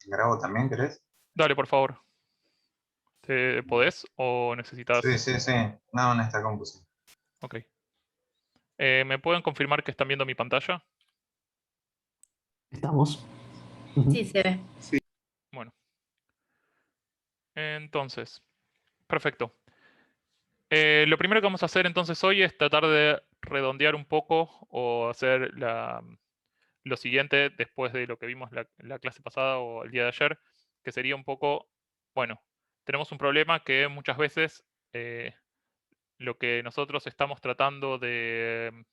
grabo también, ¿querés? Dale, por favor. ¿Te podés o Sí, necesitas? sí, sí. No, en esta compu sí. Ok. ¿Me pueden confirmar que están viendo mi pantalla? Estamos. Sí, se ve. Bueno, entonces, perfecto. Lo primero que vamos a hacer entonces hoy es tratar de redondear un poco o hacer lo siguiente después de lo que vimos la clase pasada o el día de ayer, que sería un poco, bueno, tenemos un problema que muchas veces lo que nosotros estamos tratando de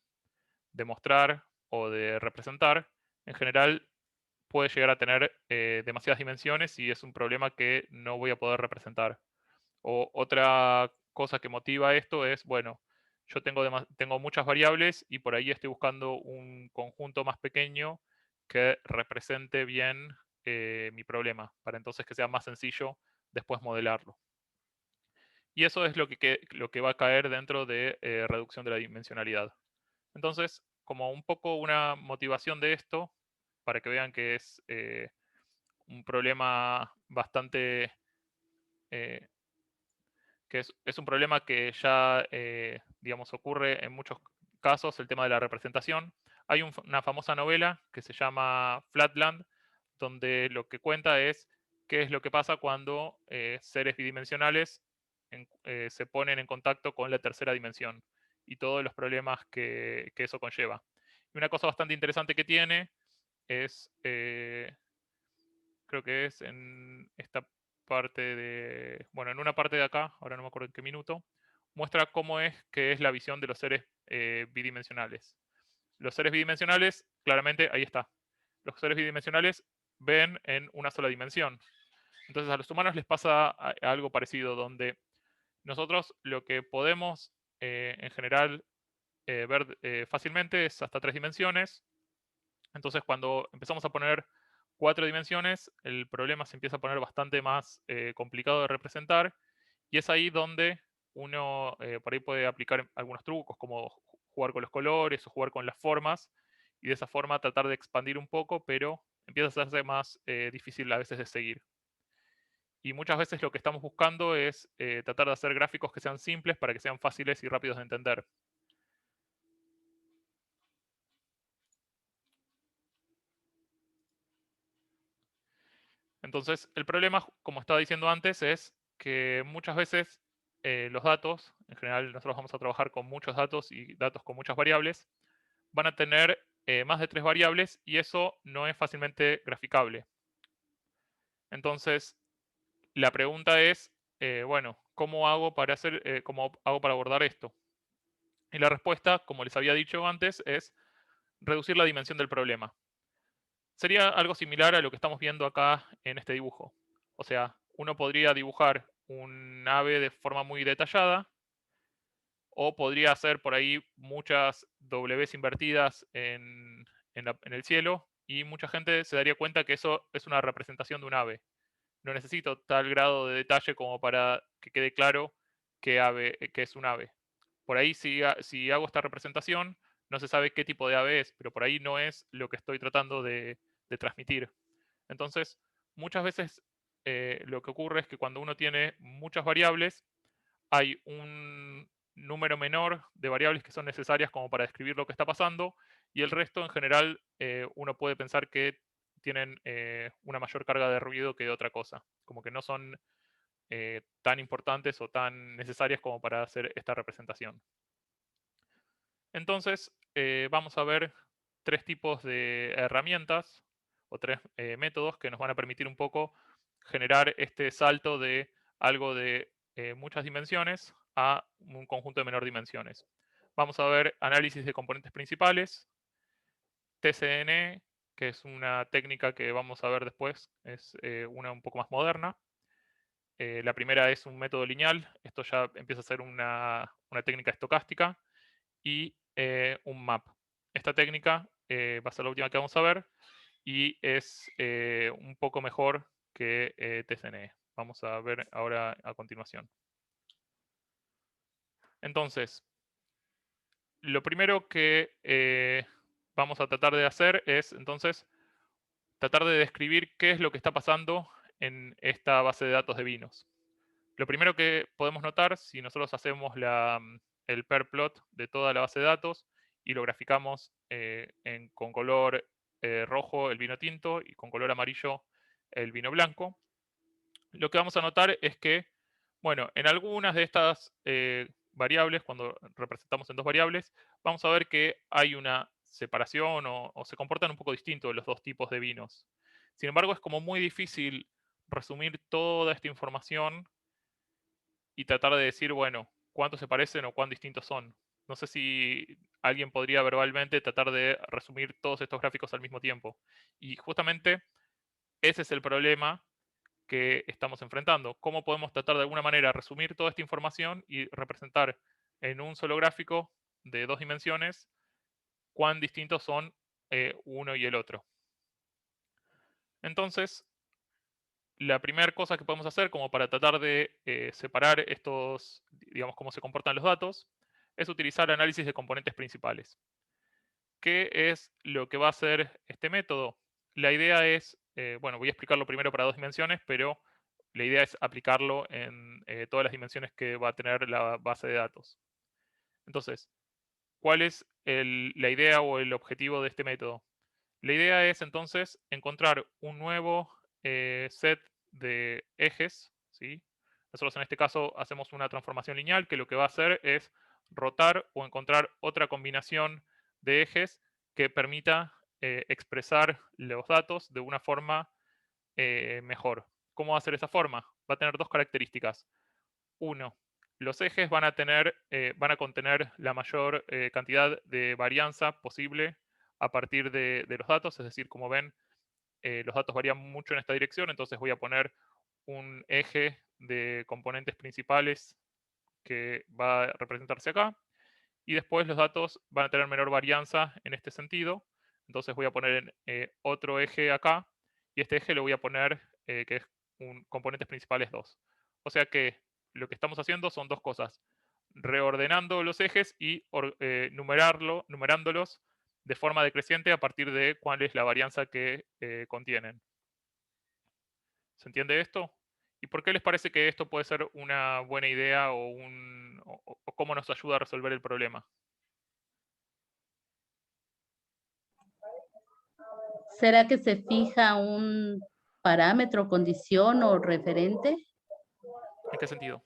demostrar o de representar, en general puede llegar a tener demasiadas dimensiones y es un problema que no voy a poder representar. O otra cosa que motiva esto es, bueno, yo tengo muchas variables y por ahí estoy buscando un conjunto más pequeño que represente bien mi problema, para entonces que sea más sencillo después modelarlo. Y eso es lo que va a caer dentro de reducción de la dimensionalidad. Entonces, como un poco una motivación de esto, para que vean que es un problema bastante, eh, es un problema que ya, digamos, ocurre en muchos casos, el tema de la representación. Hay una famosa novela que se llama Flatland, donde lo que cuenta es qué es lo que pasa cuando seres bidimensionales se ponen en contacto con la tercera dimensión y todos los problemas que eso conlleva. Y una cosa bastante interesante que tiene es, creo que es en esta parte de, bueno, en una parte de acá, ahora no me acuerdo en qué minuto, muestra cómo es que es la visión de los seres bidimensionales. Los seres bidimensionales, claramente, ahí está. Los seres bidimensionales ven en una sola dimensión. Entonces a los humanos les pasa algo parecido, donde nosotros lo que podemos en general ver fácilmente es hasta 3 dimensiones. Entonces cuando empezamos a poner 4 dimensiones, el problema se empieza a poner bastante más complicado de representar y es ahí donde uno por ahí puede aplicar algunos trucos como jugar con los colores o jugar con las formas y de esa forma tratar de expandir un poco, pero empieza a hacerse más difícil a veces de seguir. Y muchas veces lo que estamos buscando es tratar de hacer gráficos que sean simples para que sean fáciles y rápidos de entender. Entonces, el problema, como estaba diciendo antes, es que muchas veces los datos, en general nosotros vamos a trabajar con muchos datos y datos con muchas variables, van a tener más de 3 variables y eso no es fácilmente graficable. Entonces, la pregunta es, bueno, ¿cómo hago para abordar esto? Y la respuesta, como les había dicho antes, es reducir la dimensión del problema. Sería algo similar a lo que estamos viendo acá en este dibujo. O sea, uno podría dibujar un ave de forma muy detallada o podría hacer por ahí muchas Ws invertidas en el cielo y mucha gente se daría cuenta que eso es una representación de un ave. No necesito tal grado de detalle como para que quede claro que es un ave. Por ahí si hago esta representación, no se sabe qué tipo de ave es, pero por ahí no es lo que estoy tratando de transmitir. Entonces, muchas veces lo que ocurre es que cuando uno tiene muchas variables, hay un número menor de variables que son necesarias como para describir lo que está pasando y el resto en general uno puede pensar que tienen una mayor carga de ruido que de otra cosa, como que no son tan importantes o tan necesarias como para hacer esta representación. Entonces, vamos a ver 3 tipos de herramientas o 3 métodos que nos van a permitir un poco generar este salto de algo de muchas dimensiones a un conjunto de menor dimensiones. Vamos a ver análisis de componentes principales, TCN, que es una técnica que vamos a ver después, es una un poco más moderna. La primera es un método lineal, esto ya empieza a ser una técnica estocástica, y un map. Esta técnica va a ser la última que vamos a ver y es un poco mejor que TCNE. Vamos a ver ahora a continuación. Entonces, lo primero que vamos a tratar de hacer es entonces tratar de describir qué es lo que está pasando en esta base de datos de vinos. Lo primero que podemos notar, si nosotros hacemos el pair plot de toda la base de datos y lo graficamos con color rojo el vino tinto y con color amarillo el vino blanco, lo que vamos a notar es que, bueno, en algunas de estas variables, cuando representamos en dos variables, vamos a ver que hay una separación o se comportan un poco distintos los dos tipos de vinos. Sin embargo, es como muy difícil resumir toda esta información y tratar de decir, bueno, cuánto se parecen o cuán distintos son. No sé si alguien podría verbalmente tratar de resumir todos estos gráficos al mismo tiempo. Y justamente ese es el problema que estamos enfrentando. ¿Cómo podemos tratar de alguna manera resumir toda esta información y representar en un solo gráfico de 2 dimensiones cuán distintos son uno y el otro? Entonces, la primera cosa que podemos hacer como para tratar de separar estos, digamos, cómo se comportan los datos, es utilizar análisis de componentes principales. ¿Qué es lo que va a hacer este método? La idea es, bueno, voy a explicarlo primero para 2 dimensiones, pero la idea es aplicarlo en todas las dimensiones que va a tener la base de datos. Entonces, ¿cuál es la idea o el objetivo de este método? La idea es entonces encontrar un nuevo set de ejes, ¿sí? Nosotros en este caso hacemos una transformación lineal que lo que va a hacer es rotar o encontrar otra combinación de ejes que permita expresar los datos de una forma mejor. ¿Cómo va a ser esa forma? Va a tener dos características. Uno, los ejes van a contener la mayor cantidad de varianza posible a partir de los datos, es decir, como ven, los datos varían mucho en esta dirección, entonces voy a poner un eje de componentes principales que va a representarse acá, y después los datos van a tener menor varianza en este sentido, entonces voy a poner otro eje acá, y este eje lo voy a poner que es componentes principales 2. O sea que lo que estamos haciendo son dos cosas, reordenando los ejes y numerándolos de forma decreciente a partir de cuál es la varianza que contienen. ¿Se entiende esto? ¿Y por qué les parece que esto puede ser una buena idea o cómo nos ayuda a resolver el problema? ¿Será que se fija un parámetro, condición o referente? ¿En qué sentido?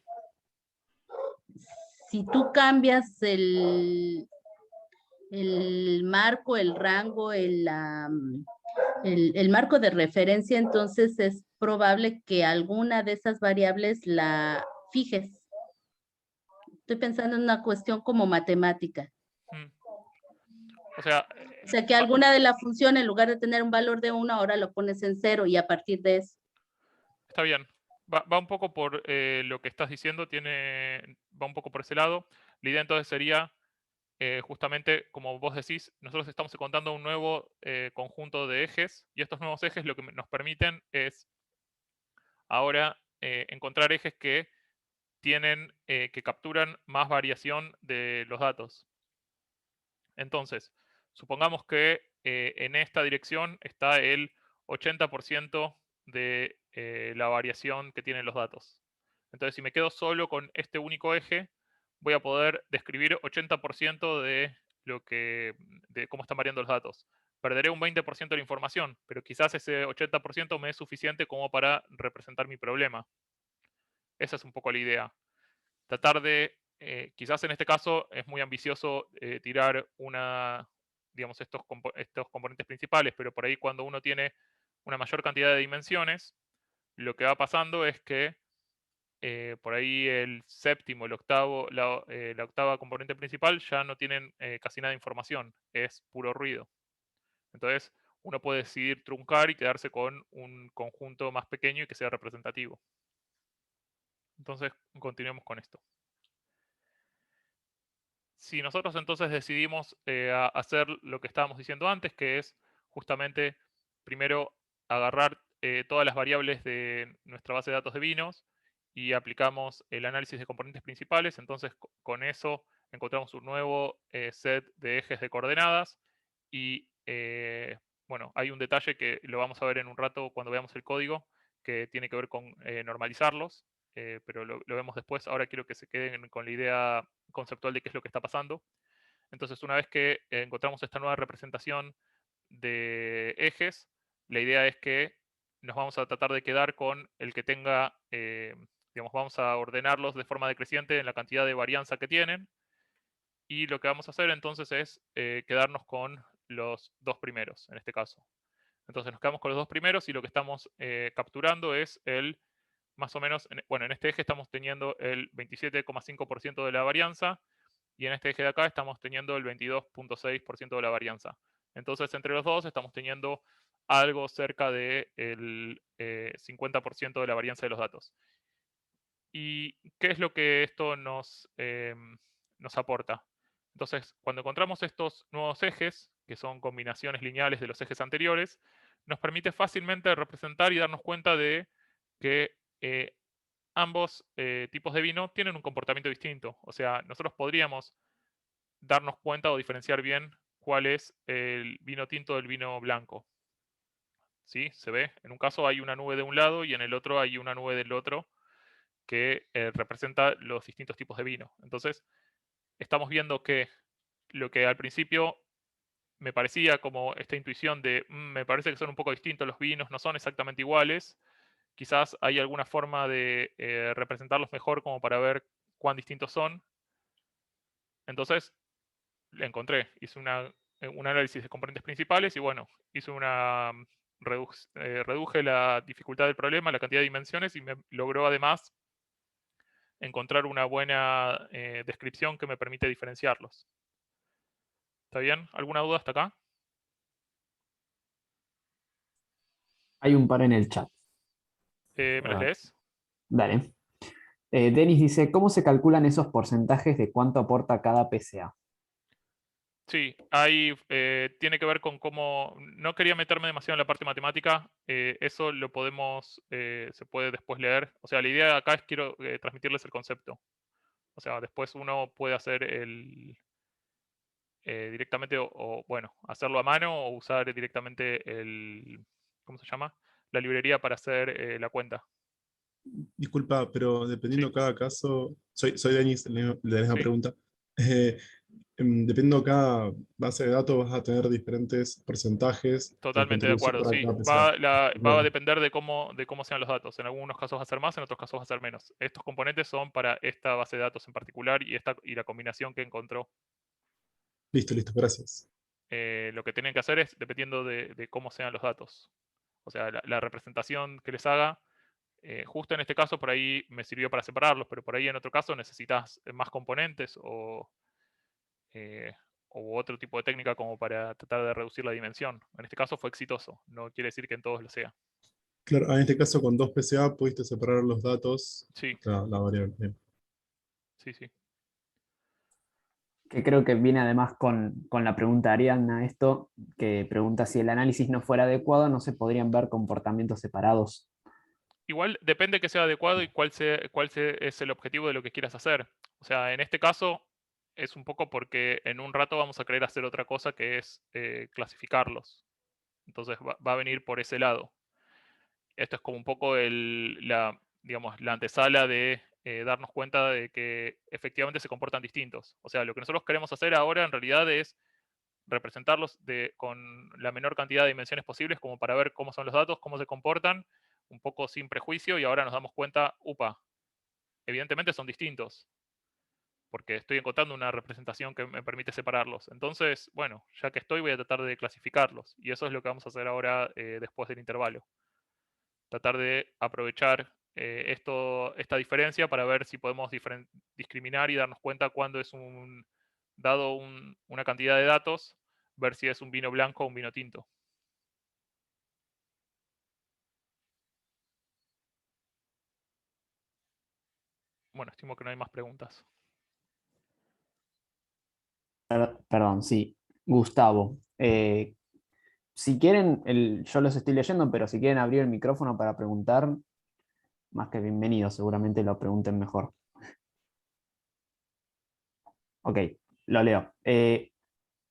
Si tú cambias el marco, el rango, el marco de referencia, entonces es probable que alguna de esas variables la fijes. Estoy pensando en una cuestión como matemática. Mm. O sea, O sea, que alguna de la función, en lugar de tener un valor de 1, ahora lo pones en 0 y a partir de eso. está bien. Va un poco por lo que estás diciendo, va un poco por ese lado. La idea entonces sería, justamente, como vos decís, nosotros estamos encontrando un nuevo conjunto de ejes, y estos nuevos ejes lo que nos permiten es ahora encontrar ejes que que capturan más variación de los datos. Entonces, supongamos que en esta dirección está el 80% de la variación que tienen los datos. Entonces, si me quedo solo con este único eje, voy a poder describir 80% de cómo están variando los datos. Perderé un 20% de la información, pero quizás ese 80% me es suficiente como para representar mi problema. Esa es un poco la idea. Tratar de, quizás en este caso es muy ambicioso tirar digamos, estos componentes principales, pero por ahí cuando uno tiene una mayor cantidad de dimensiones, lo que va pasando es que por ahí el séptimo, el octavo, la octava componente principal ya no tienen casi nada de información, es puro ruido. Entonces, uno puede decidir truncar y quedarse con un conjunto más pequeño y que sea representativo. Entonces, continuemos con esto. Si nosotros entonces decidimos hacer lo que estábamos diciendo antes, que es justamente primero agarrar todas las variables de nuestra base de datos de vinos y aplicamos el análisis de componentes principales, entonces con eso encontramos un nuevo set de ejes de coordenadas y bueno, hay un detalle que lo vamos a ver en un rato cuando veamos el código, que tiene que ver con normalizarlos, pero lo vemos después. Ahora quiero que se queden con la idea conceptual de qué es lo que está pasando. Entonces, una vez que encontramos esta nueva representación de ejes, la idea es que nos vamos a tratar de quedar con el que tenga, digamos, vamos a ordenarlos de forma decreciente en la cantidad de varianza que tienen. Y lo que vamos a hacer entonces es quedarnos con los dos primeros, en este caso. Entonces nos quedamos con los dos primeros y lo que estamos capturando es el, más o menos, bueno, en este eje estamos teniendo el 27,5% de la varianza y en este eje de acá estamos teniendo el 22,6% de la varianza. Entonces entre los dos estamos teniendo algo cerca del 50% de la varianza de los datos. ¿Y qué es lo que esto nos aporta? Entonces, cuando encontramos estos nuevos ejes, que son combinaciones lineales de los ejes anteriores, nos permite fácilmente representar y darnos cuenta de que ambos tipos de vino tienen un comportamiento distinto. O sea, nosotros podríamos darnos cuenta o diferenciar bien cuál es el vino tinto del vino blanco. ¿Sí? Se ve. En un caso hay una nube de un lado y en el otro hay una nube del otro que representa los distintos tipos de vino. Entonces, estamos viendo que lo que al principio me parecía como esta intuición de me parece que son un poco distintos los vinos, no son exactamente iguales. Quizás hay alguna forma de representarlos mejor como para ver cuán distintos son. Entonces, le encontré. Hice un análisis de componentes principales y bueno, hice una reduje la dificultad del problema, la cantidad de dimensiones y me logró además encontrar una buena descripción que me permite diferenciarlos. ¿Está bien? ¿Alguna duda hasta acá? Hay un par en el chat. ¿Me las lees? Dale. Denis dice, ¿cómo se calculan esos porcentajes de cuánto aporta cada PCA? Sí, ahí tiene que ver con cómo... No quería meterme demasiado en la parte matemática, eso lo podemos, se puede después leer. O sea, la idea acá es quiero transmitirles el concepto. O sea, después uno puede hacer el... directamente, bueno, hacerlo a mano o usar directamente el... ¿Cómo se llama? La librería para hacer la cuenta. Disculpa, pero dependiendo Sí, de cada caso, soy Denis, la misma sí. pregunta. Eh, Dependiendo de cada base de datos, vas a tener diferentes porcentajes de Totalmente de contribución acuerdo, para sí. cada PCA. Va a Bien. depender de cómo sean los datos. En algunos casos va a ser más, en otros casos va a ser menos. Estos componentes son para esta base de datos en particular y la combinación que encontró. Listo, listo, gracias. Lo que tienen que hacer es, dependiendo de cómo sean los datos. O sea, la representación que les haga, justo en este caso por ahí me sirvió para separarlos, pero por ahí en otro caso necesitas más componentes o otro tipo de técnica como para tratar de reducir la dimensión. En este caso fue exitoso, no quiere decir que en todos lo sea. Claro, en este caso con dos PCA pudiste separar los datos, Sí, la variable. Bien. sí, sí. Que creo que viene además con la pregunta de Ariadna, esto, que pregunta si el análisis no fuera adecuado, no se podrían ver comportamientos separados. Igual depende que sea adecuado y es el objetivo de lo que quieras hacer. O sea, en este caso es un poco porque en un rato vamos a querer hacer otra cosa que es clasificarlos. Entonces va a venir por ese lado. Esto es como un poco digamos, la antesala de darnos cuenta de que efectivamente se comportan distintos. O sea, lo que nosotros queremos hacer ahora en realidad es representarlos con la menor cantidad de dimensiones posibles como para ver cómo son los datos, cómo se comportan, un poco sin prejuicio y ahora nos damos cuenta, upa, evidentemente son distintos, porque estoy encontrando una representación que me permite separarlos. Entonces, bueno, ya que estoy voy a tratar de clasificarlos y eso es lo que vamos a hacer ahora después del intervalo. Tratar de aprovechar esta diferencia para ver si podemos discriminar y darnos cuenta cuándo es dado una cantidad de datos, ver si es un vino blanco o un vino tinto. Bueno, estimo que no hay más preguntas. Perdón, sí. Gustavo. Si quieren, yo los estoy leyendo, pero si quieren abrir el micrófono para preguntar, más que bienvenido, seguramente lo pregunten mejor. Ok, lo leo.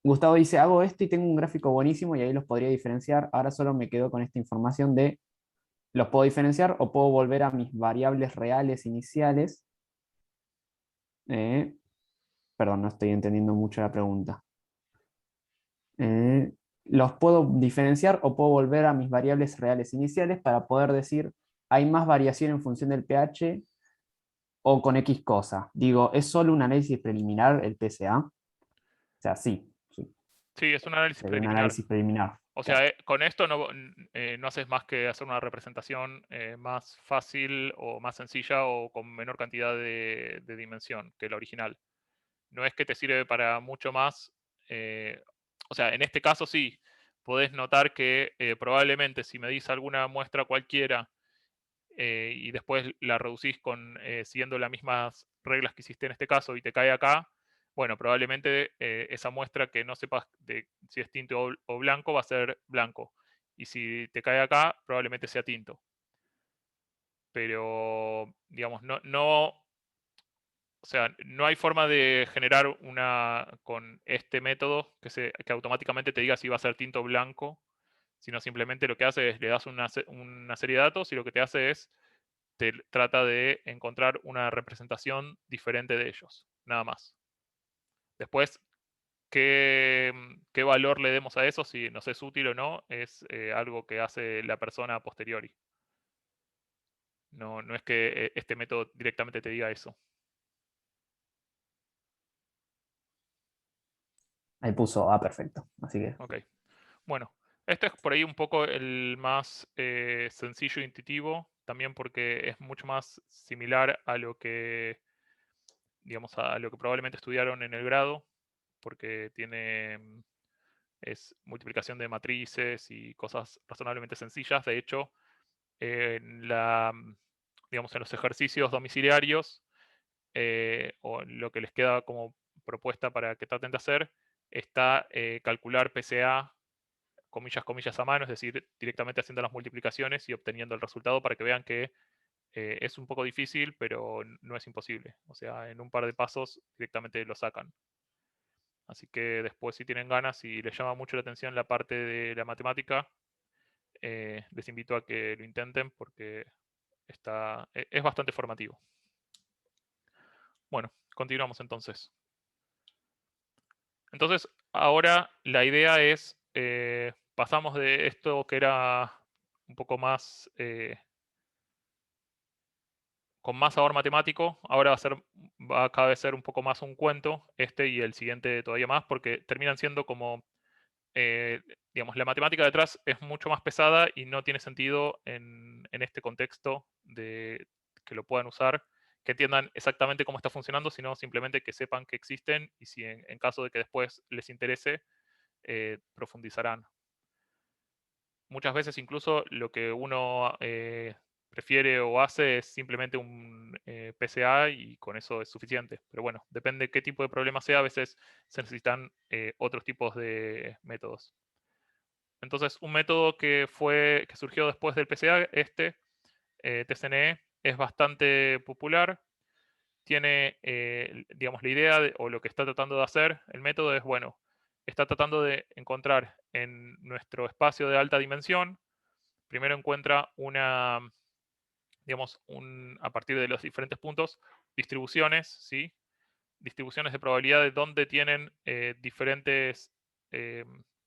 Gustavo dice, hago esto y tengo un gráfico buenísimo y ahí los podría diferenciar. Ahora solo me quedo con esta información de los puedo diferenciar o puedo volver a mis variables reales iniciales. Perdón, no estoy entendiendo mucho la pregunta. Los puedo diferenciar o puedo volver a mis variables reales iniciales para poder decir, hay más variación en función del pH o con X cosa. Digo, ¿es solo un análisis preliminar el PSA? O sea, sí, Sí, es un análisis sería un preliminar. análisis preliminar. O Claro. sea, con esto no haces más que hacer una representación más fácil o más sencilla o con menor cantidad de dimensión que la original. No es que te sirve para mucho más. O sea, en este caso sí, podés notar que probablemente si medís alguna muestra cualquiera y después la reducís siguiendo las mismas reglas que hiciste en este caso y te cae acá, bueno, probablemente esa muestra que no sepas si es tinto o blanco va a ser blanco. Y si te cae acá, probablemente sea tinto. Pero, digamos, o sea, no hay forma de generar con este método que automáticamente te diga si va a ser tinto o blanco, sino simplemente lo que hace es le das una serie de datos y lo que te hace es te trata de encontrar una representación diferente de ellos, nada más. Después, qué valor le demos a eso, si nos es útil o no, es algo que hace la persona a posteriori. No es que este método directamente te diga eso. Ahí puso, perfecto. Así que, Ok. Bueno, este es por ahí un poco el más sencillo e intuitivo, también porque es mucho más similar a lo que, digamos, a lo que probablemente estudiaron en el grado, porque es multiplicación de matrices y cosas razonablemente sencillas. De hecho, digamos, en los ejercicios domiciliarios, o lo que les queda como propuesta para que traten de hacer, está calcular PCA, comillas, comillas a mano, es decir, directamente haciendo las multiplicaciones y obteniendo el resultado para que vean que es un poco difícil, pero no es imposible. O sea, en un par de pasos directamente lo sacan. Así que después, si tienen ganas y les llama mucho la atención la parte de la matemática, les invito a que lo intenten porque es bastante formativo. Bueno, continuamos entonces. Entonces, ahora la idea es, pasamos de esto que era un poco más, con más sabor matemático, ahora va a cada vez ser un poco más un cuento, este y el siguiente todavía más, porque terminan siendo como, digamos, la matemática detrás es mucho más pesada y no tiene sentido en este contexto de que lo puedan usar, que entiendan exactamente cómo está funcionando, sino simplemente que sepan que existen y si en caso de que después les interese, profundizarán. Muchas veces incluso lo que uno prefiere o hace es simplemente un PCA y con eso es suficiente. Pero bueno, depende de qué tipo de problema sea, a veces se necesitan otros tipos de métodos. Entonces, un método que surgió después del PCA, TCNE, es bastante popular. Tiene, digamos, la idea o lo que está tratando de hacer el método es, bueno, está tratando de encontrar en nuestro espacio de alta dimensión, primero encuentra digamos, a partir de los diferentes puntos, distribuciones, ¿sí? Distribuciones de probabilidad de dónde tienen diferentes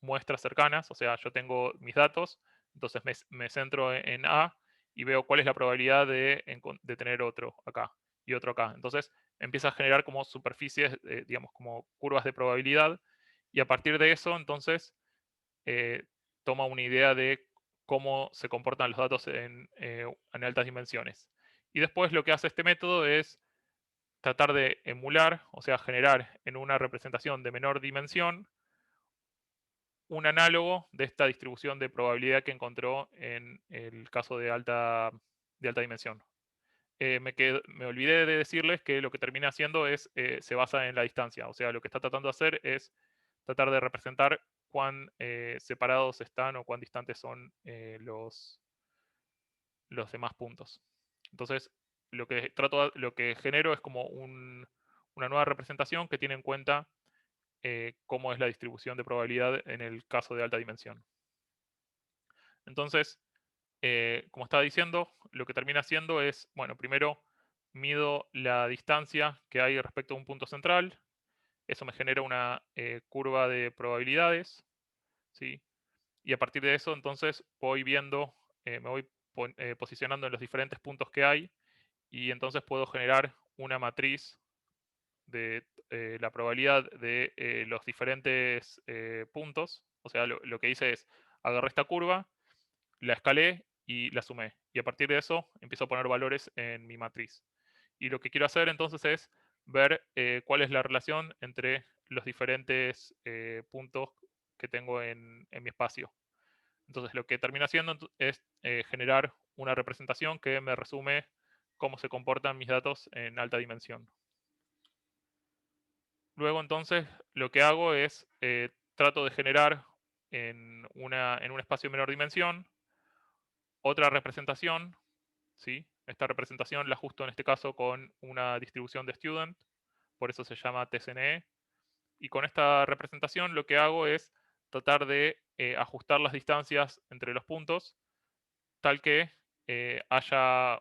muestras cercanas. O sea, yo tengo mis datos, entonces me centro en A y veo cuál es la probabilidad de tener otro acá y otro acá. Entonces empieza a generar como superficies, digamos, como curvas de probabilidad. Y a partir de eso, entonces, toma una idea de cómo se comportan los datos en altas dimensiones. Y después lo que hace este método es tratar de emular, o sea, generar en una representación de menor dimensión un análogo de esta distribución de probabilidad que encontró en el caso de alta dimensión. Me olvidé de decirles que lo que termina haciendo se basa en la distancia, o sea, lo que está tratando de hacer es tratar de representar cuán separados están o cuán distantes son los demás puntos. Entonces, lo que genero es como una nueva representación que tiene en cuenta cómo es la distribución de probabilidad en el caso de alta dimensión. Entonces, como estaba diciendo, lo que termina haciendo es, bueno, primero mido la distancia que hay respecto a un punto central. Eso me genera una curva de probabilidades, ¿sí? Y a partir de eso, entonces, voy viendo, me voy posicionando en los diferentes puntos que hay, y entonces puedo generar una matriz de la probabilidad de los diferentes puntos. O sea, lo que hice es, agarré esta curva, la escalé y la sumé. Y a partir de eso, empiezo a poner valores en mi matriz. Y lo que quiero hacer entonces es ver cuál es la relación entre los diferentes puntos que tengo en mi espacio. Entonces lo que termino haciendo es generar una representación que me resume cómo se comportan mis datos en alta dimensión. Luego entonces lo que hago es trato de generar en un espacio de menor dimensión otra representación, ¿sí? Esta representación la ajusto en este caso con una distribución de student, por eso se llama TSNE. Y con esta representación lo que hago es tratar de ajustar las distancias entre los puntos tal que haya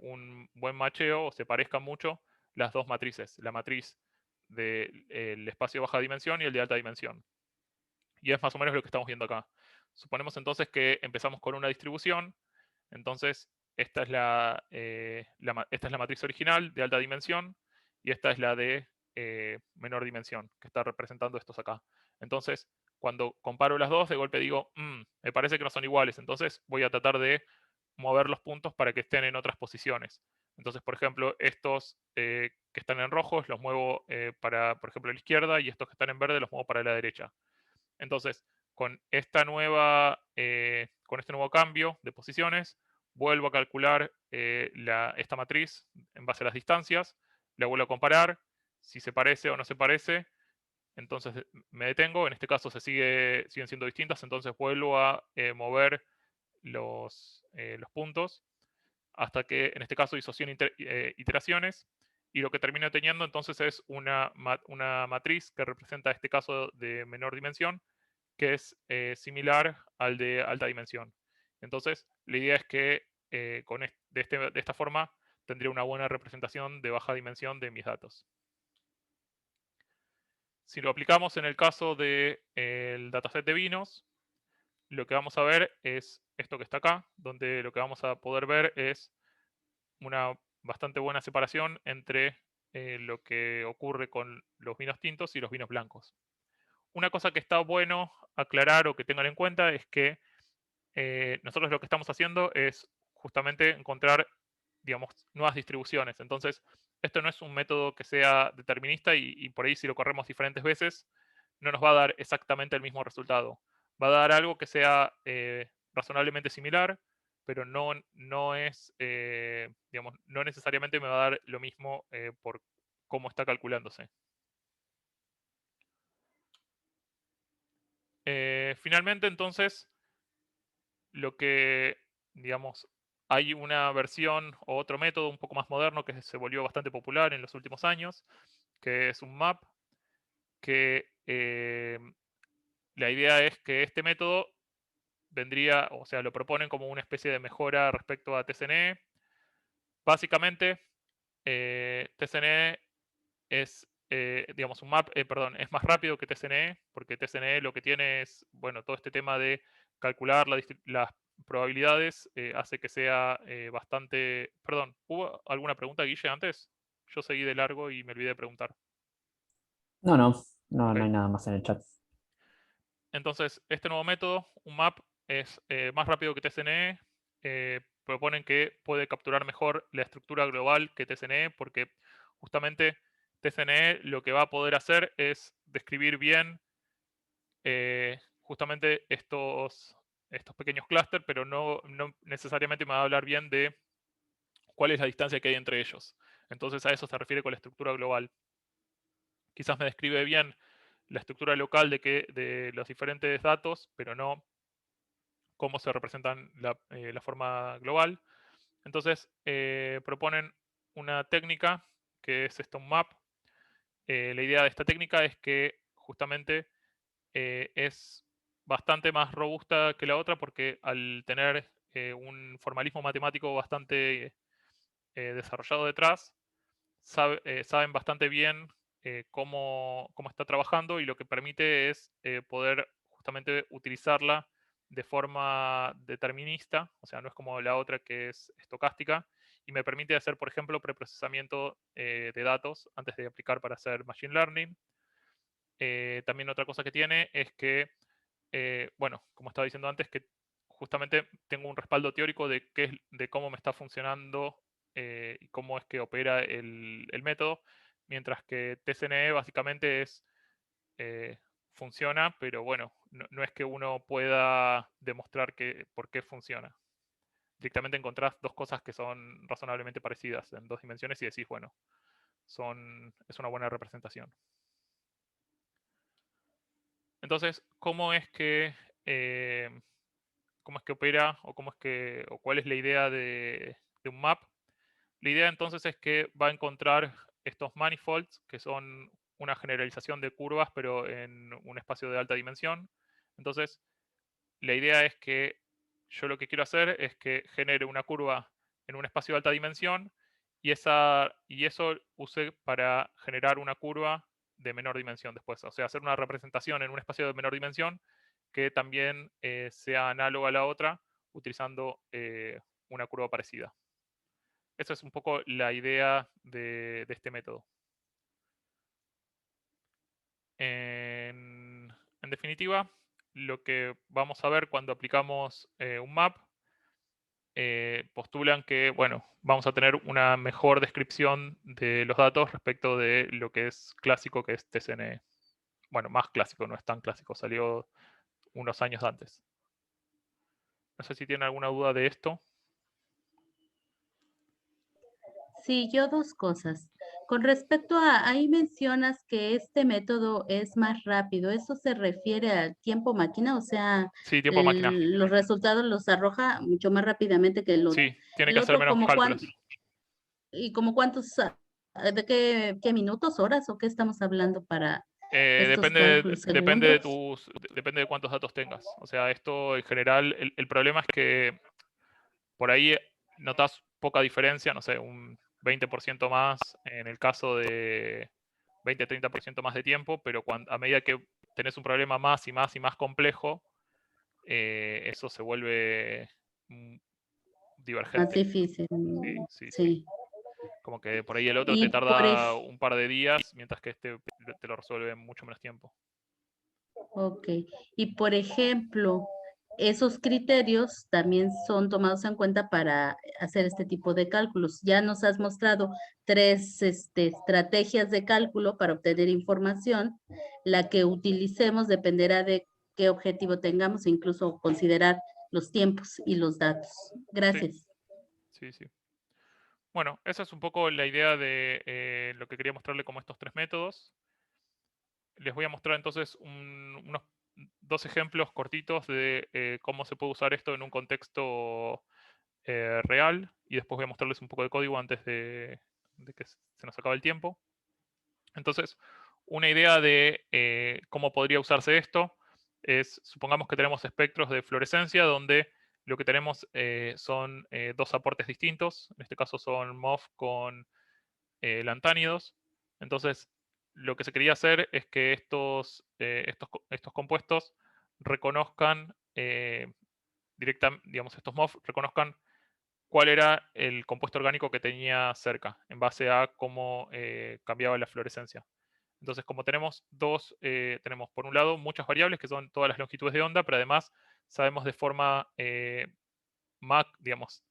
un buen macheo o se parezcan mucho las dos matrices, la matriz del espacio de baja dimensión y el de alta dimensión. Y es más o menos lo que estamos viendo acá. Suponemos entonces que empezamos con una distribución, entonces esta es esta es la matriz original de alta dimensión y esta es la de menor dimensión, que está representando estos acá. Entonces, cuando comparo las dos, de golpe digo, me parece que no son iguales, entonces voy a tratar de mover los puntos para que estén en otras posiciones. Entonces, por ejemplo, estos que están en rojos los muevo para, por ejemplo, la izquierda, y estos que están en verde los muevo para la derecha. Entonces, con este nuevo cambio de posiciones, vuelvo a calcular esta matriz en base a las distancias, la vuelvo a comparar, si se parece o no se parece, entonces me detengo, en este caso siguen siendo distintas, entonces vuelvo a mover los puntos hasta que en este caso hizo 100 iteraciones, y lo que termino teniendo entonces es una matriz que representa este caso de menor dimensión, que es similar al de alta dimensión. Entonces, la idea es que de esta forma tendría una buena representación de baja dimensión de mis datos. Si lo aplicamos en el caso del dataset de vinos, lo que vamos a ver es esto que está acá, donde lo que vamos a poder ver es una bastante buena separación entre lo que ocurre con los vinos tintos y los vinos blancos. Una cosa que está bueno aclarar o que tengan en cuenta es que nosotros lo que estamos haciendo es justamente encontrar, digamos, nuevas distribuciones. Entonces, esto no es un método que sea determinista y por ahí si lo corremos diferentes veces, no nos va a dar exactamente el mismo resultado. Va a dar algo que sea razonablemente similar, pero no es, digamos, no necesariamente me va a dar lo mismo por cómo está calculándose. Finalmente, entonces, lo que, digamos, hay una versión o otro método un poco más moderno que se volvió bastante popular en los últimos años, que es un map, que la idea es que este método vendría, o sea, lo proponen como una especie de mejora respecto a TSNE. Básicamente, TSNE es, digamos, un map, perdón, es más rápido que TSNE, porque TSNE lo que tiene es, bueno, todo este tema de calcular las probabilidades, hace que sea bastante... Perdón, ¿hubo alguna pregunta, Guille, antes? Yo seguí de largo y me olvidé de preguntar. No Ok. hay nada más en el chat. Entonces, este nuevo método, un map, es más rápido que TSNE. Proponen que puede capturar mejor la estructura global que TSNE, porque justamente TSNE lo que va a poder hacer es describir bien justamente estos pequeños clústeres, pero no necesariamente me va a hablar bien de cuál es la distancia que hay entre ellos. Entonces a eso se refiere con la estructura global. Quizás me describe bien la estructura local de los diferentes datos, pero no cómo se representan la forma global. Entonces proponen una técnica que es un map. La idea de esta técnica es que justamente es bastante más robusta que la otra porque al tener un formalismo matemático bastante desarrollado detrás, saben bastante bien cómo está trabajando, y lo que permite es poder justamente utilizarla de forma determinista, o sea, no es como la otra que es estocástica, y me permite hacer, por ejemplo, preprocesamiento de datos antes de aplicar para hacer machine learning. También otra cosa que tiene es que, bueno, como estaba diciendo antes, que justamente tengo un respaldo teórico de cómo me está funcionando y cómo es que opera el método, mientras que TCNE básicamente funciona, pero bueno, no es que uno pueda demostrar por qué funciona. Directamente encontrás dos cosas que son razonablemente parecidas en dos dimensiones y decís, bueno, es una buena representación. Entonces, cómo es que opera o cuál es la idea de un map? La idea entonces es que va a encontrar estos manifolds, que son una generalización de curvas, pero en un espacio de alta dimensión. Entonces, la idea es que yo lo que quiero hacer es que genere una curva en un espacio de alta dimensión y eso use para generar una curva de menor dimensión después. O sea, hacer una representación en un espacio de menor dimensión que también sea análoga a la otra utilizando una curva parecida. Esa es un poco la idea de este método. En definitiva, lo que vamos a ver cuando aplicamos un map, postulan que, bueno, vamos a tener una mejor descripción de los datos respecto de lo que es clásico, que es TCNE. Bueno, más clásico, no es tan clásico, salió unos años antes. No sé si tienen alguna duda de esto. Sí, yo dos cosas. Con respecto ahí mencionas que este método es más rápido. ¿Eso se refiere al tiempo máquina? O sea, Sí, tiempo máquina. los resultados los arroja mucho más rápidamente que el otro. Sí, tiene El que hacer otro, menos cálculos. ¿y como cuántos, de qué minutos, horas o qué estamos hablando para estos cálculos? Depende de cuántos datos tengas. O sea, esto en general, el problema es que por ahí notas poca diferencia, no sé, un 20% más en el caso de 20-30% más de tiempo, pero a medida que tenés un problema más y más y más complejo, eso se vuelve Más divergente. difícil. Sí. Como que por ahí el otro Y te tarda un par de días, mientras que este te lo resuelve en mucho menos tiempo. Ok. Y por ejemplo, esos criterios también son tomados en cuenta para hacer este tipo de cálculos. Ya nos has mostrado tres estrategias de cálculo para obtener información. La que utilicemos dependerá de qué objetivo tengamos e incluso considerar los tiempos y los datos. Gracias. Sí. Bueno, esa es un poco la idea de lo que quería mostrarle como estos tres métodos. Les voy a mostrar entonces unos dos ejemplos cortitos de cómo se puede usar esto en un contexto real, y después voy a mostrarles un poco de código antes de que se nos acabe el tiempo. Entonces, una idea de cómo podría usarse esto es, supongamos que tenemos espectros de fluorescencia donde lo que tenemos son dos aportes distintos. En este caso son MOF con lantánidos. Entonces, lo que se quería hacer es que estos compuestos reconozcan digamos, estos MOF reconozcan cuál era el compuesto orgánico que tenía cerca, en base a cómo cambiaba la fluorescencia. Entonces, como tenemos tenemos por un lado muchas variables que son todas las longitudes de onda, pero además sabemos de forma digamos,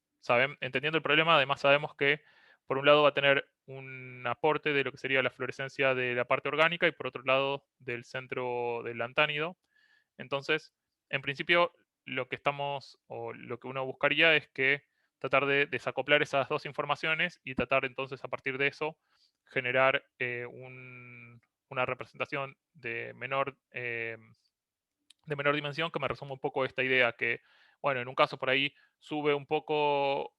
entendiendo el problema, además sabemos que por un lado va a tener un aporte de lo que sería la fluorescencia de la parte orgánica y por otro lado del centro del lantánido. Entonces, en principio, lo que uno buscaría es que tratar de desacoplar esas dos informaciones y tratar entonces a partir de eso generar una representación de menor dimensión que me resuma un poco esta idea que, bueno, en un caso por ahí sube un poco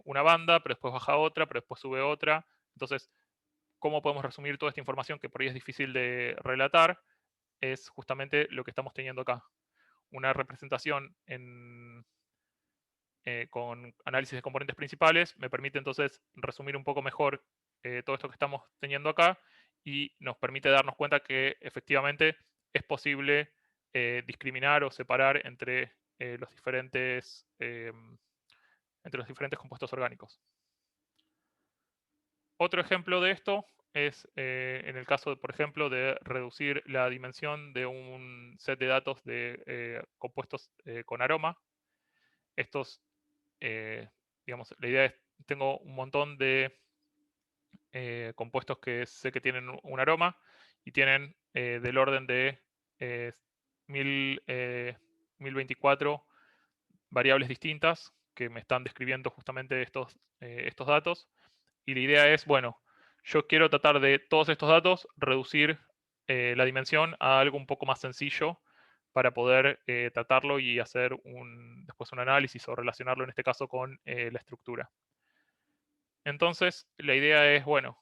una banda, pero después baja otra, pero después sube otra. Entonces, ¿cómo podemos resumir toda esta información que por ahí es difícil de relatar? es justamente lo que estamos teniendo acá. Una representación con análisis de componentes principales me permite entonces resumir un poco mejor todo esto que estamos teniendo acá y nos permite darnos cuenta que efectivamente es posible discriminar o separar entre los diferentes compuestos orgánicos. Otro ejemplo de esto es en el caso, por ejemplo, de reducir la dimensión de un set de datos de compuestos con aroma. Estos, digamos, la idea es, tengo un montón de compuestos que sé que tienen un aroma y tienen del orden de 1024 variables distintas que me están describiendo justamente estos datos. Y la idea es, bueno, yo quiero tratar de todos estos datos reducir la dimensión a algo un poco más sencillo para poder tratarlo y hacer después un análisis o relacionarlo en este caso con la estructura. Entonces, la idea es, bueno,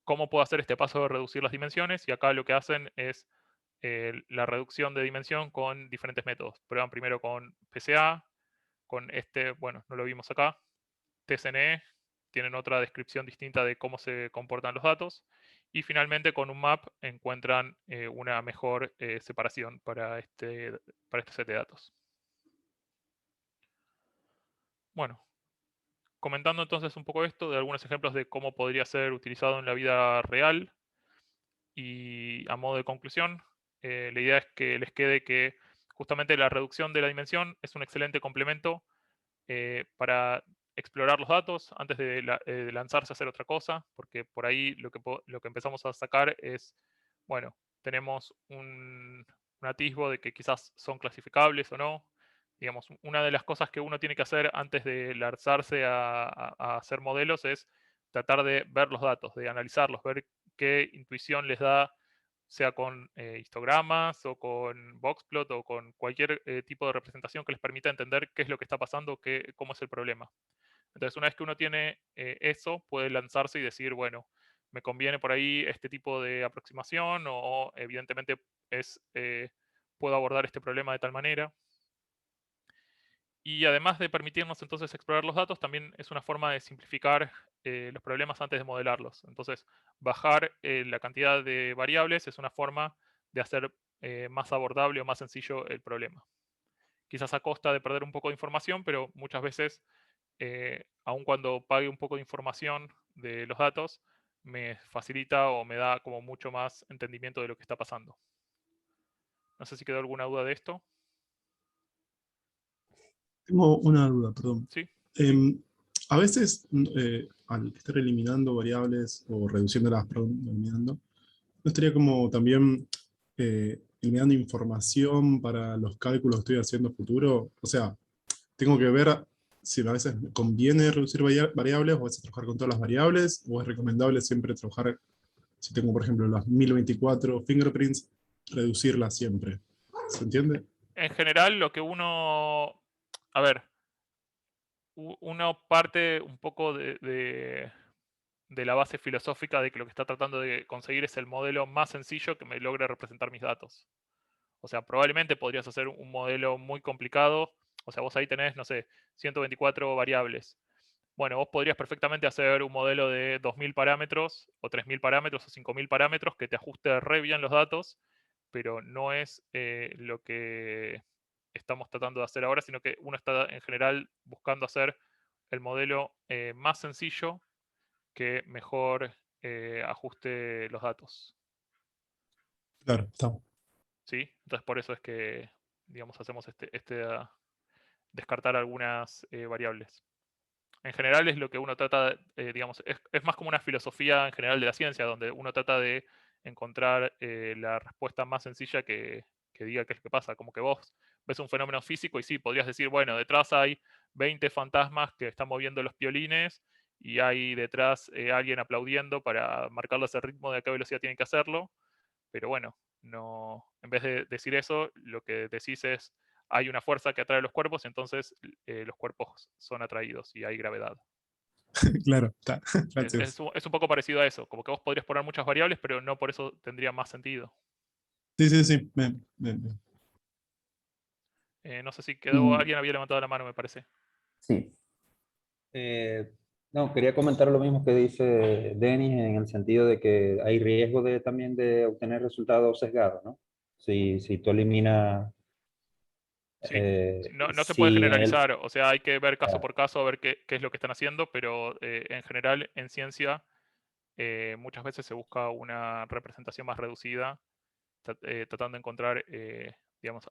¿cómo puedo hacer este paso de reducir las dimensiones? Y acá lo que hacen es la reducción de dimensión con diferentes métodos. Prueban primero con PCA, con bueno, no lo vimos acá, TSNE, tienen otra descripción distinta de cómo se comportan los datos. Y finalmente con un map encuentran una mejor separación para este set de datos. Bueno, comentando entonces un poco esto, de algunos ejemplos de cómo podría ser utilizado en la vida real. Y a modo de conclusión, la idea es que les quede que justamente la reducción de la dimensión es un excelente complemento para explorar los datos antes de lanzarse a hacer otra cosa, porque por ahí lo que empezamos a sacar es, bueno, tenemos un atisbo de que quizás son clasificables o no. Digamos, una de las cosas que uno tiene que hacer antes de lanzarse a hacer modelos es tratar de ver los datos, de analizarlos, ver qué intuición les da, sea con histogramas o con boxplot o con cualquier tipo de representación que les permita entender qué es lo que está pasando, cómo es el problema. Entonces, una vez que uno tiene eso, puede lanzarse y decir, bueno, me conviene por ahí este tipo de aproximación o evidentemente puedo abordar este problema de tal manera. Y además de permitirnos entonces explorar los datos, también es una forma de simplificar los problemas antes de modelarlos. Entonces, bajar la cantidad de variables es una forma de hacer más abordable o más sencillo el problema. Quizás a costa de perder un poco de información, pero muchas veces, aun cuando pague un poco de información de los datos, me facilita o me da como mucho más entendimiento de lo que está pasando. No sé si quedó alguna duda de esto. Tengo una duda, perdón. Sí. A veces, al estar eliminando variables o reduciéndolas, perdón, eliminando, ¿no estaría como también eliminando información para los cálculos que estoy haciendo futuro? O sea, tengo que ver si a veces me conviene reducir variables o a veces trabajar con todas las variables, o es recomendable siempre trabajar, si tengo por ejemplo las 1024 fingerprints, reducirlas siempre. ¿Se entiende? En general, lo que a ver, uno parte un poco de la base filosófica de que lo que está tratando de conseguir es el modelo más sencillo que me logre representar mis datos. O sea, probablemente podrías hacer un modelo muy complicado. O sea, vos ahí tenés, no sé, 124 variables. Bueno, vos podrías perfectamente hacer un modelo de 2000 parámetros, o 3000 parámetros, o 5000 parámetros que te ajuste re bien los datos, pero no es lo que estamos tratando de hacer ahora, sino que uno está en general buscando hacer el modelo más sencillo que mejor ajuste los datos. Claro, estamos. ¿Sí? Entonces por eso es que, digamos, hacemos descartar algunas variables. En general es lo que uno trata, digamos, es más como una filosofía en general de la ciencia, donde uno trata de encontrar la respuesta más sencilla que diga qué es lo que pasa. Como que vos ves un fenómeno físico y sí, podrías decir, bueno, detrás hay 20 fantasmas que están moviendo los piolines y hay detrás alguien aplaudiendo para marcarles el ritmo de a qué velocidad tienen que hacerlo. Pero bueno, no, en vez de decir eso, lo que decís es, hay una fuerza que atrae los cuerpos, entonces los cuerpos son atraídos y hay gravedad. Claro, está. Es Gracias. un poco parecido a eso, como que vos podrías poner muchas variables, pero no por eso tendría más sentido. Sí. Bien. No sé si quedó, Y- alguien había levantado la mano, me parece. Sí, No, quería comentar lo mismo que dice Denis en el sentido de que hay riesgo también de obtener resultados sesgados, ¿no? Si tú eliminas, Sí. No se puede si en el, generalizar, o sea, hay que ver caso ya, por caso a ver qué es lo que están haciendo, pero en general en ciencia muchas veces se busca una representación más reducida, tratando de encontrar, digamos,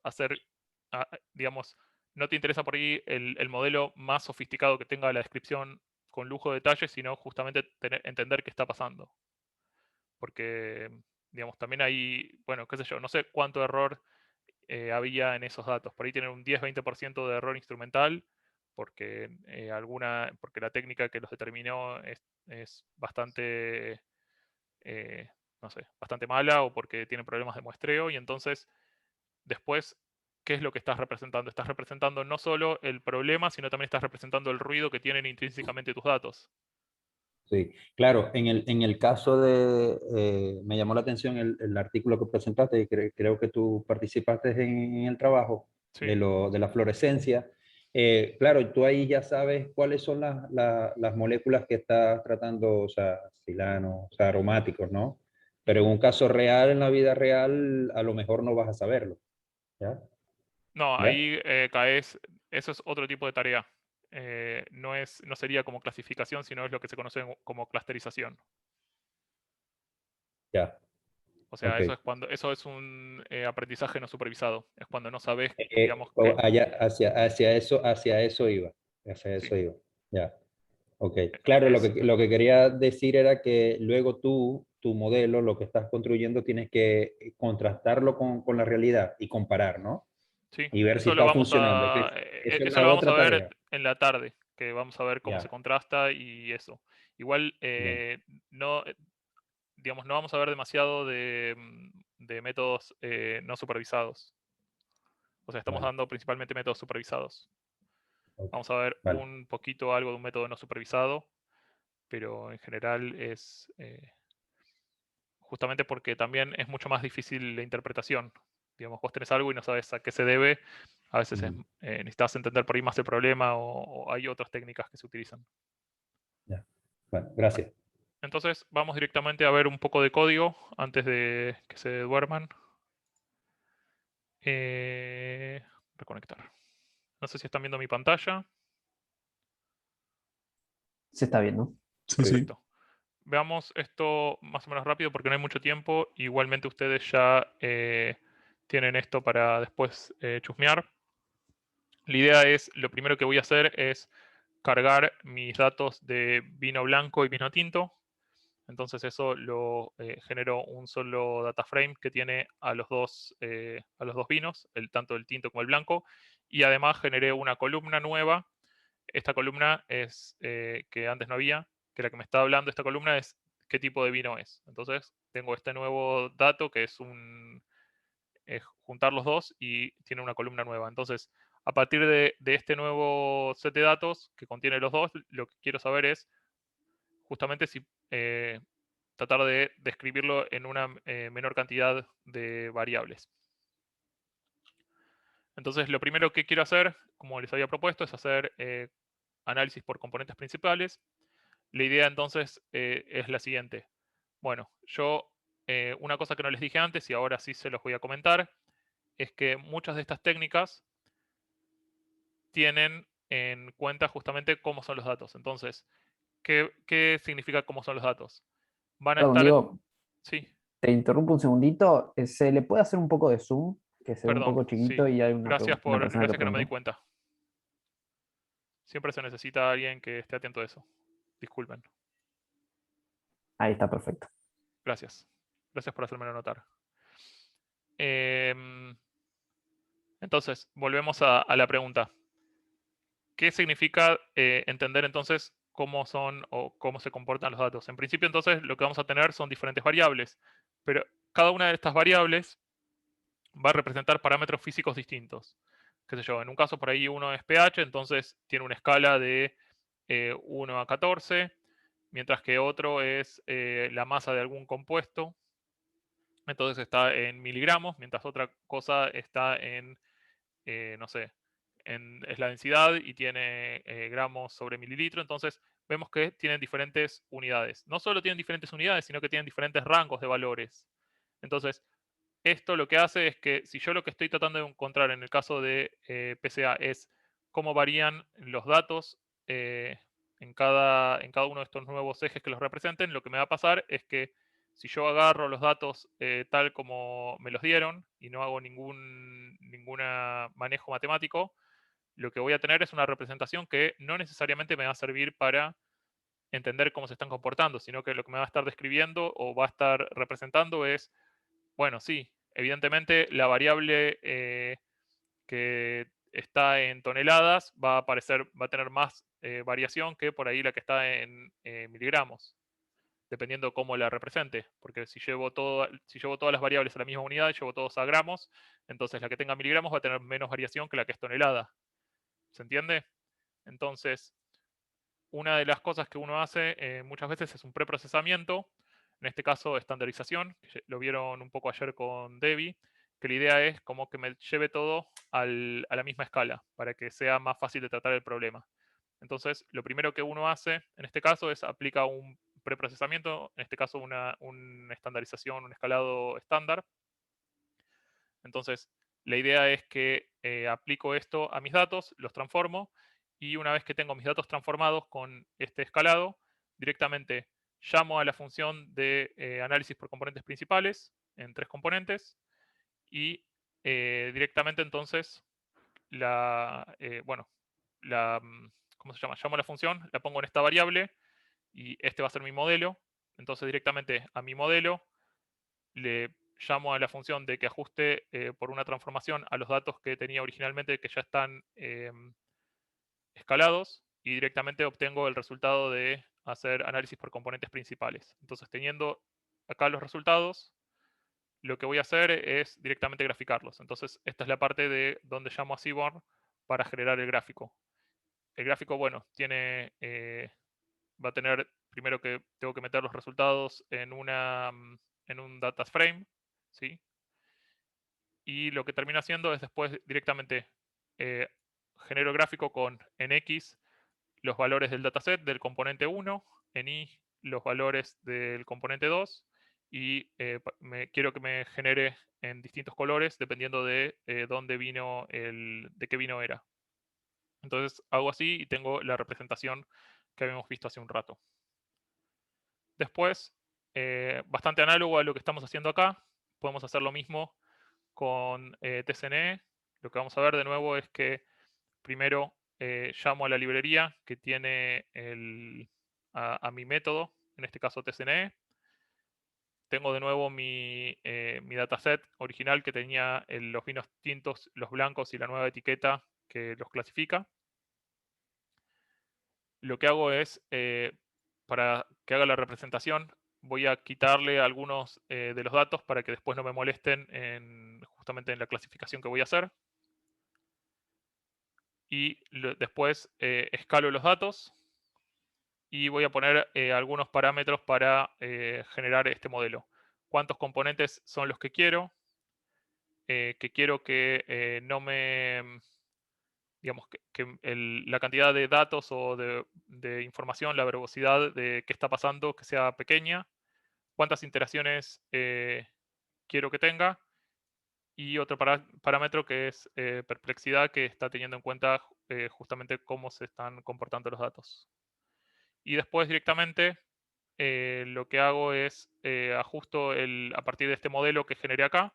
digamos, no te interesa por ahí el modelo más sofisticado que tenga la descripción con lujo de detalles, sino justamente entender qué está pasando. Porque, digamos, también hay, bueno, qué sé yo, no sé cuánto error había en esos datos. Por ahí tienen un 10-20% de error instrumental, porque, porque la técnica que los determinó es bastante, no sé, bastante mala o porque tiene problemas de muestreo. Y entonces, después, ¿qué es lo que estás representando? Estás representando no solo el problema, sino también estás representando el ruido que tienen intrínsecamente tus datos. sí. Claro, en el caso de, me llamó la atención el artículo que presentaste y creo que tú participaste en el trabajo Sí, de la fluorescencia. Claro, tú ahí ya sabes cuáles son las moléculas que estás tratando, o sea, silano, o sea, aromáticos, ¿no? Pero en un caso real, en la vida real, a lo mejor no vas a saberlo, ¿ya? no, ¿Ya? ahí caes, eso es otro tipo de tarea. No sería como clasificación, sino es lo que se conoce como clusterización. Ya, O sea, ok. eso es un aprendizaje no supervisado. Es cuando no sabes, digamos, O que hacia eso iba, hacia sí. eso iba, ya. Ok, claro, lo que quería decir era que luego tú, tu modelo, lo que estás construyendo, tienes que contrastarlo con la realidad y comparar, ¿no? Sí, Y ver si está funcionando. Eso es eso la lo vamos a otra ver tarea. en la tarde, que vamos a ver cómo se Ya, contrasta y eso. Igual, bien. no, digamos, no vamos a ver demasiado de métodos no supervisados. O sea, estamos Vale, dando principalmente métodos supervisados. ok, Vamos a ver vale. un poquito algo de un método no supervisado, pero en general es justamente porque también es mucho más difícil la interpretación. Digamos, vos tenés algo y no sabes a qué se debe, a veces Mm, necesitas entender por ahí más el problema o hay otras técnicas que se utilizan. ya. Bueno, gracias. Entonces vamos directamente a ver un poco de código antes de que se duerman. Reconectar. No sé si están viendo mi pantalla. se está viendo. Sí. Perfecto. Veamos esto más o menos rápido porque no hay mucho tiempo. Igualmente ustedes ya tienen esto para después chusmear. La idea es, lo primero que voy a hacer es cargar mis datos de vino blanco y vino tinto. Entonces eso lo genero un solo data frame que tiene a los dos vinos, tanto el tinto como el blanco. Y además generé una columna nueva. Esta columna es que antes no había, que la que me está hablando esta columna es qué tipo de vino es. Entonces tengo este nuevo dato que es juntar los dos y tiene una columna nueva. Entonces, a partir de este nuevo set de datos que contiene los dos, lo que quiero saber es justamente si tratar de describirlo en una menor cantidad de variables. Entonces, lo primero que quiero hacer, como les había propuesto, es hacer análisis por componentes principales. La idea entonces es la siguiente. Bueno, una cosa que no les dije antes y ahora sí se los voy a comentar, es que muchas de estas técnicas tienen en cuenta justamente cómo son los datos. Entonces, ¿qué significa cómo son los datos? Van a Perdón, estar, Diego, sí, te interrumpo un segundito. ¿Se le puede hacer un poco de zoom? Que se ve un perdón, poco sí. chiquito y hay una persona que Gracias que no me di preguntó. cuenta. Siempre se necesita alguien que esté atento a eso. Disculpen. Ahí está, perfecto. Gracias. Gracias por hacérmelo notar. Entonces, volvemos a la pregunta. ¿Qué significa entender entonces cómo son o cómo se comportan los datos? En principio, entonces, lo que vamos a tener son diferentes variables, pero cada una de estas variables va a representar parámetros físicos distintos. Qué sé yo, en un caso por ahí uno es pH, entonces tiene una escala de 1 a 14, mientras que otro es la masa de algún compuesto, Entonces está en miligramos, mientras otra cosa está en, no sé, es la densidad y tiene gramos sobre mililitro. Entonces vemos que tienen diferentes unidades. No solo tienen diferentes unidades, sino que tienen diferentes rangos de valores. Entonces, esto lo que hace es que si yo lo que estoy tratando de encontrar en el caso de PCA es cómo varían los datos en cada uno de estos nuevos ejes que los representen, lo que me va a pasar es que si yo agarro los datos tal como me los dieron y no hago ningún manejo matemático, lo que voy a tener es una representación que no necesariamente me va a servir para entender cómo se están comportando, sino que lo que me va a estar describiendo o va a estar representando es, bueno, sí, evidentemente la variable que está en toneladas va a tener más variación que por ahí la que está en miligramos, dependiendo cómo la represente. Porque si llevo todas las variables a la misma unidad y llevo todos a gramos, entonces la que tenga miligramos va a tener menos variación que la que es tonelada. ¿Se entiende? Entonces, una de las cosas que uno hace muchas veces es un preprocesamiento, en este caso estandarización, que lo vieron un poco ayer con Debbie, que la idea es como que me lleve todo a la misma escala, para que sea más fácil de tratar el problema. Entonces, lo primero que uno hace en este caso es aplica un preprocesamiento, en este caso una estandarización, un escalado estándar. Entonces, la idea es que aplico esto a mis datos, los transformo, y una vez que tengo mis datos transformados con este escalado, directamente llamo a la función de análisis por componentes principales en 3 componentes y directamente entonces ¿cómo se llama? Llamo a la función, la pongo en esta variable y este va a ser mi modelo. Entonces directamente a mi modelo le llamo a la función de que ajuste por una transformación a los datos que tenía originalmente que ya están escalados y directamente obtengo el resultado de hacer análisis por componentes principales. Entonces, teniendo acá los resultados, lo que voy a hacer es directamente graficarlos. Entonces, esta es la parte de donde llamo a Seaborn para generar el gráfico. El gráfico, bueno, va a tener, primero que tengo que meter los resultados en un data frame, ¿sí? Y lo que termina haciendo es después directamente genero gráfico con en X los valores del dataset del componente 1, en Y los valores del componente 2 y quiero que me genere en distintos colores dependiendo de dónde vino de qué vino era. Entonces hago así y tengo la representación que habíamos visto hace un rato. Después, bastante análogo a lo que estamos haciendo acá, podemos hacer lo mismo con TCNE. Lo que vamos a ver de nuevo es que primero llamo a la librería que tiene a mi método, en este caso TCNE. Tengo de nuevo mi dataset original que tenía los vinos tintos, los blancos y la nueva etiqueta que los clasifica. Lo que hago es, para que haga la representación, voy a quitarle algunos de los datos para que después no me molesten justamente en la clasificación que voy a hacer. Y después escalo los datos y voy a poner algunos parámetros para generar este modelo. ¿Cuántos componentes son los que quiero? Que quiero que no me... digamos, que la cantidad de datos o de información, la verbosidad de qué está pasando, que sea pequeña. ¿Cuántas interacciones quiero que tenga? Y otro parámetro que es perplexidad, que está teniendo en cuenta justamente cómo se están comportando los datos. Y después directamente lo que hago es ajusto a partir de este modelo que generé acá,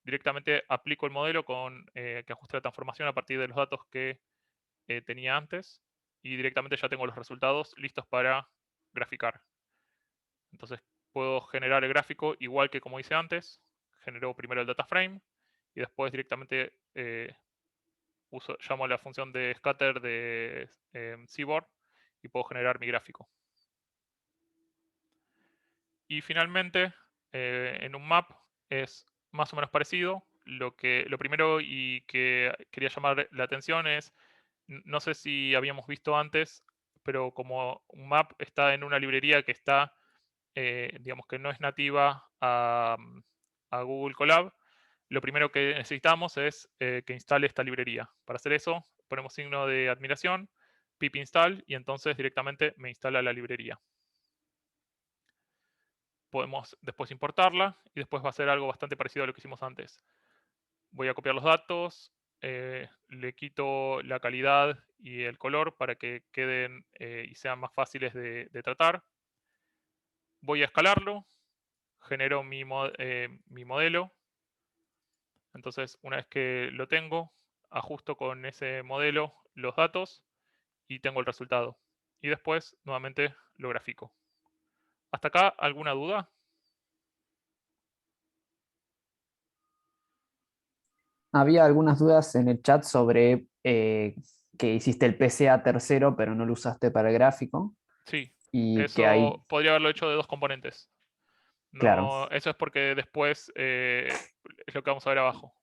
directamente aplico el modelo que ajuste la transformación a partir de los datos que tenía antes y directamente ya tengo los resultados listos para graficar. Entonces puedo generar el gráfico igual que como hice antes. Genero primero el data frame y después directamente llamo a la función de scatter de Seaborn y puedo generar mi gráfico. Y finalmente, en un map es más o menos parecido. Lo primero y que quería llamar la atención es, no sé si habíamos visto antes, pero como un map está en una librería que está, digamos que no es nativa a Google Colab, lo primero que necesitamos es que instale esta librería. Para hacer eso, ponemos signo de admiración, pip install, y entonces directamente me instala la librería. Podemos después importarla y después va a ser algo bastante parecido a lo que hicimos antes. Voy a copiar los datos, le quito la calidad y el color para que queden y sean más fáciles de tratar. Voy a escalarlo, genero mi modelo. Entonces, una vez que lo tengo, ajusto con ese modelo los datos y tengo el resultado. Y después, nuevamente, lo grafico. ¿Hasta acá alguna duda? Había algunas dudas en el chat sobre que hiciste el PCA tercero, pero no lo usaste para el gráfico. Sí, Y que hay, eso podría haberlo hecho de 2 componentes. claro. No, eso es porque después es lo que vamos a ver abajo.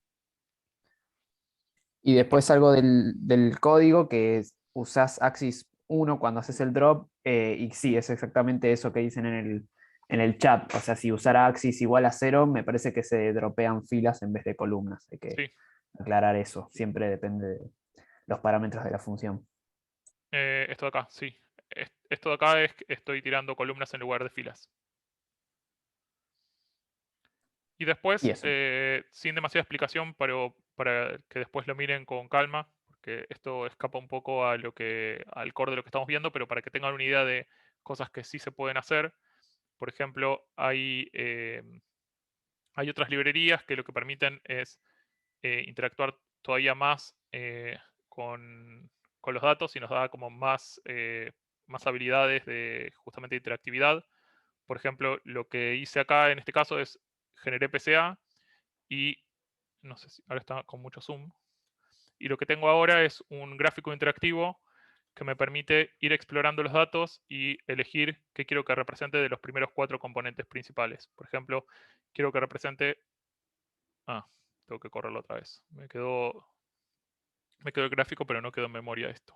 Y después algo del código que usás Axis 1 cuando haces el drop. Y sí, es exactamente eso que dicen en el chat. O sea, si usara Axis igual a 0, me parece que se dropean filas en vez de columnas. Hay que Sí, aclarar eso. Siempre depende de los parámetros de la función. esto de acá, sí. Esto de acá es que estoy tirando columnas en lugar de filas. Y después, Y eso. sin demasiada explicación, pero para que después lo miren con calma, porque esto escapa un poco a al core de lo que estamos viendo, pero para que tengan una idea de cosas que sí se pueden hacer. Por ejemplo, hay otras librerías que lo que permiten es interactuar todavía más con los datos y nos da como más habilidades de justamente interactividad. Por ejemplo, lo que hice acá en este caso es generé PCA y no sé si ahora está con mucho zoom. Y lo que tengo ahora es un gráfico interactivo que me permite ir explorando los datos y elegir qué quiero que represente de los primeros 4 componentes principales. Por ejemplo, quiero que represente... Ah, tengo que correrlo otra vez. Me quedó el gráfico, pero no quedó en memoria esto.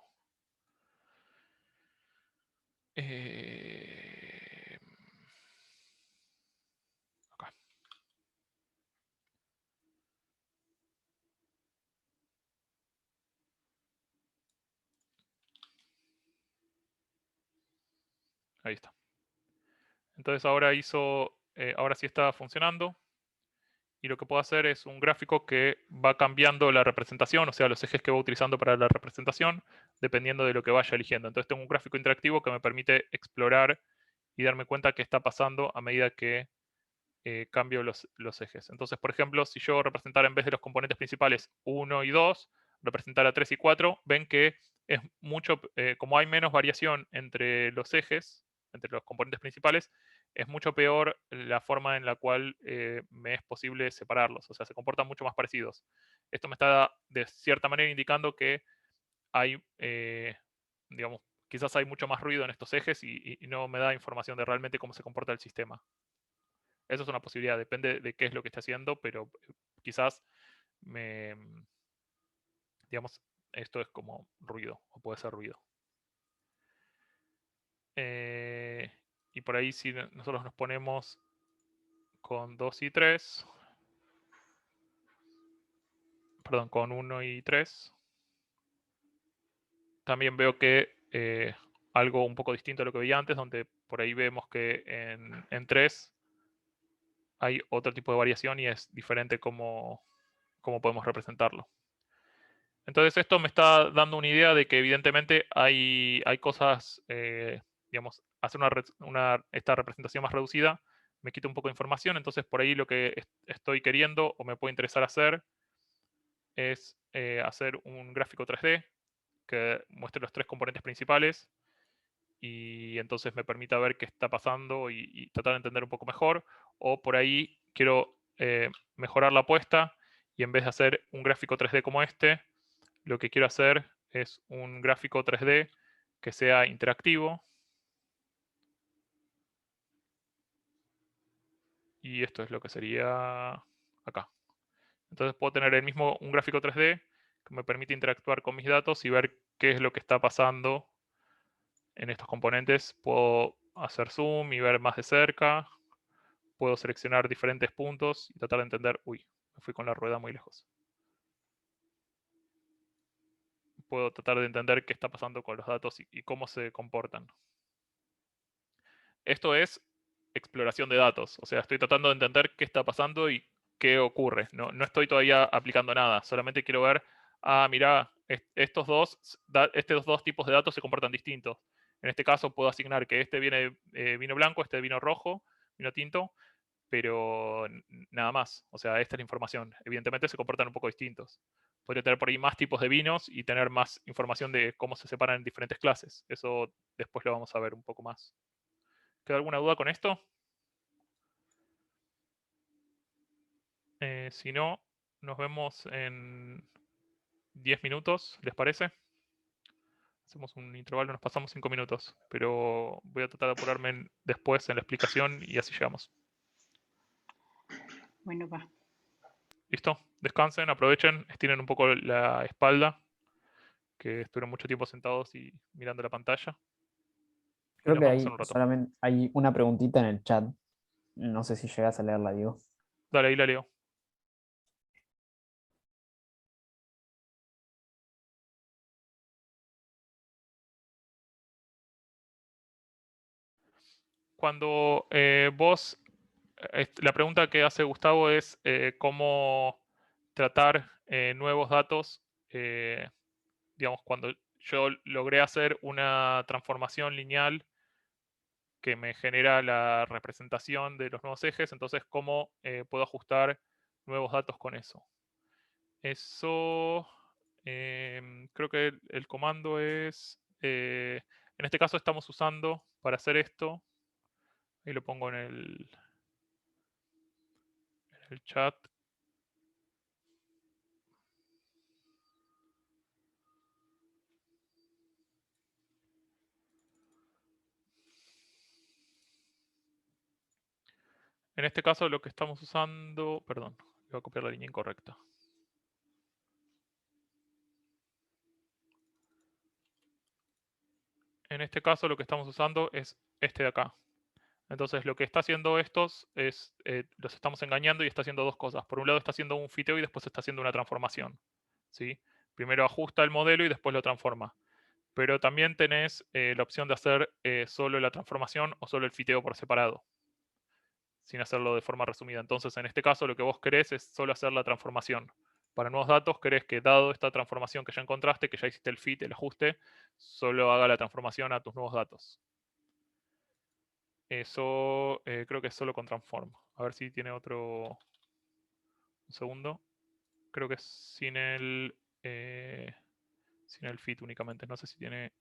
Acá. Ahí está. Entonces ahora ahora sí está funcionando. Y lo que puedo hacer es un gráfico que va cambiando la representación, o sea, los ejes que va utilizando para la representación, dependiendo de lo que vaya eligiendo. Entonces tengo un gráfico interactivo que me permite explorar y darme cuenta qué está pasando a medida que cambio los ejes. Entonces, por ejemplo, si yo representara en vez de los componentes principales 1 y 2, representara 3 y 4, ven que es mucho, como hay menos variación entre los ejes, entre los componentes principales, es mucho peor la forma en la cual me es posible separarlos. O sea, se comportan mucho más parecidos. Esto me está de cierta manera indicando que hay, digamos, quizás hay mucho más ruido en estos ejes y no me da información de realmente cómo se comporta el sistema. Eso es una posibilidad, depende de qué es lo que esté haciendo, pero quizás digamos, esto es como ruido, o puede ser ruido. Y por ahí si nosotros nos ponemos con 2 y 3, perdón, con 1 y 3, también veo que algo un poco distinto a lo que veía antes, donde por ahí vemos que en 3 hay otro tipo de variación y es diferente cómo podemos representarlo. Entonces esto me está dando una idea de que evidentemente hay cosas, digamos, hacer esta representación más reducida me quita un poco de información, entonces por ahí lo que estoy queriendo o me puede interesar hacer es hacer un gráfico 3D que muestre los 3 componentes principales y entonces me permita ver qué está pasando y tratar de entender un poco mejor, o por ahí quiero mejorar la apuesta y en vez de hacer un gráfico 3D como este, lo que quiero hacer es un gráfico 3D que sea interactivo. Y esto es lo que sería acá. Entonces puedo tener un gráfico 3D que me permite interactuar con mis datos y ver qué es lo que está pasando en estos componentes. Puedo hacer zoom y ver más de cerca. puedo seleccionar diferentes puntos y tratar de entender, uy, me fui con la rueda muy lejos. Puedo tratar de entender qué está pasando con los datos y cómo se comportan. Esto es exploración de datos, o sea, estoy tratando de entender qué está pasando y qué ocurre. No estoy todavía aplicando nada, solamente quiero ver, mira, estos dos tipos de datos se comportan distintos. En este caso puedo asignar que este viene vino blanco, este vino rojo, vino tinto, pero nada más. O sea, esta es la información. Evidentemente se comportan un poco distintos. Podría tener por ahí más tipos de vinos y tener más información de cómo se separan en diferentes clases. Eso después lo vamos a ver un poco más. ¿Queda alguna duda con esto? Si no, nos vemos en 10 minutos, ¿les parece? Hacemos un intervalo, nos pasamos 5 minutos, pero voy a tratar de apurarme después en la explicación y así llegamos. Bueno, va. ¿Listo? Descansen, aprovechen, estiren un poco la espalda, que estuvieron mucho tiempo sentados y mirando la pantalla. Creo Nos que vemos en hay un rato. solamente hay una preguntita en el chat. No sé si llegas a leerla, Diego. Dale, ahí la leo. Cuando la pregunta que hace Gustavo es cómo tratar nuevos datos, digamos, cuando yo logré hacer una transformación lineal que me genera la representación de los nuevos ejes, entonces cómo puedo ajustar nuevos datos con eso. Eso, creo que el comando es, en este caso estamos usando para hacer esto, ahí lo pongo en el chat. En este caso lo que estamos usando, perdón, voy a copiar la línea incorrecta. En este caso lo que estamos usando es este de acá. Entonces lo que está haciendo estos es, los estamos engañando y está haciendo dos cosas. Por un lado está haciendo un fiteo y después está haciendo una transformación. ¿Sí? Primero ajusta el modelo y después lo transforma. Pero también tenés la opción de hacer solo la transformación o solo el fiteo por separado, sin hacerlo de forma resumida. Entonces en este caso lo que vos querés es solo hacer la transformación. Para nuevos datos querés que dado esta transformación que ya encontraste, que ya hiciste el fit, el ajuste, solo haga la transformación a tus nuevos datos. Eso creo que es solo con transform. A ver si tiene otro. Un segundo. Creo que es sin el fit únicamente. No sé si tiene.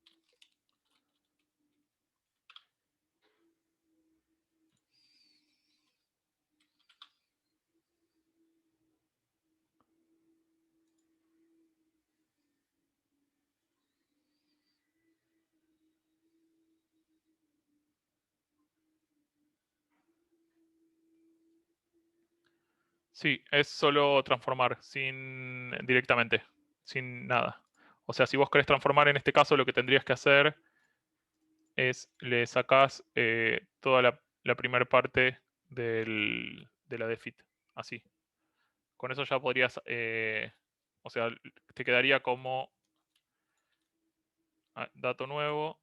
Sí, es solo transformar directamente, sin nada. O sea, si vos querés transformar en este caso, lo que tendrías que hacer es le sacás toda la primera parte de la de fit. Así. Con eso ya podrías, o sea, te quedaría como dato nuevo,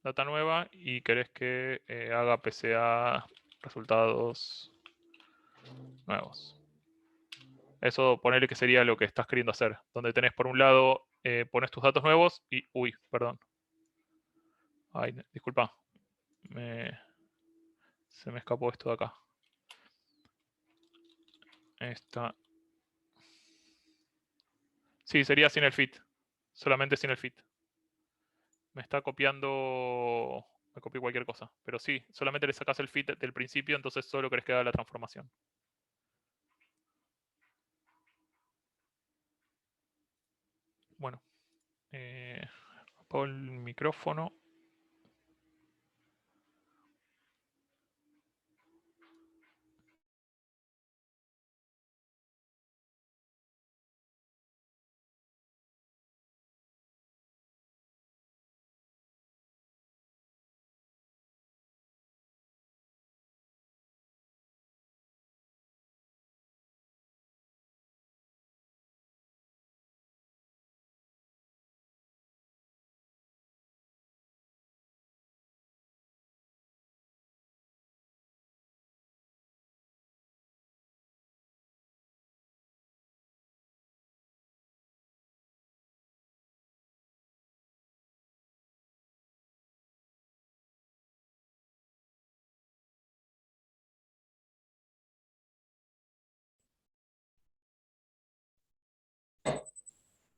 data nueva y querés que haga PCA resultados nuevos. Eso ponele que sería lo que estás queriendo hacer, donde tenés por un lado, pones tus datos nuevos y, uy, perdón. Ay, disculpa. Se me escapó esto de acá. Esta. Sí, sería sin el fit. Solamente sin el fit. Me está copiando. Me copié cualquier cosa. Pero sí, solamente le sacas el fit del principio, entonces solo querés que haga la transformación. Bueno. Apago el micrófono.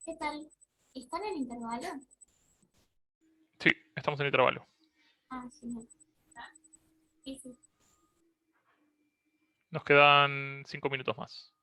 ¿Qué tal? ¿Están en intervalo? Sí, estamos en intervalo. Ah, sí. No. Sí, sí. Nos quedan 5 minutos más.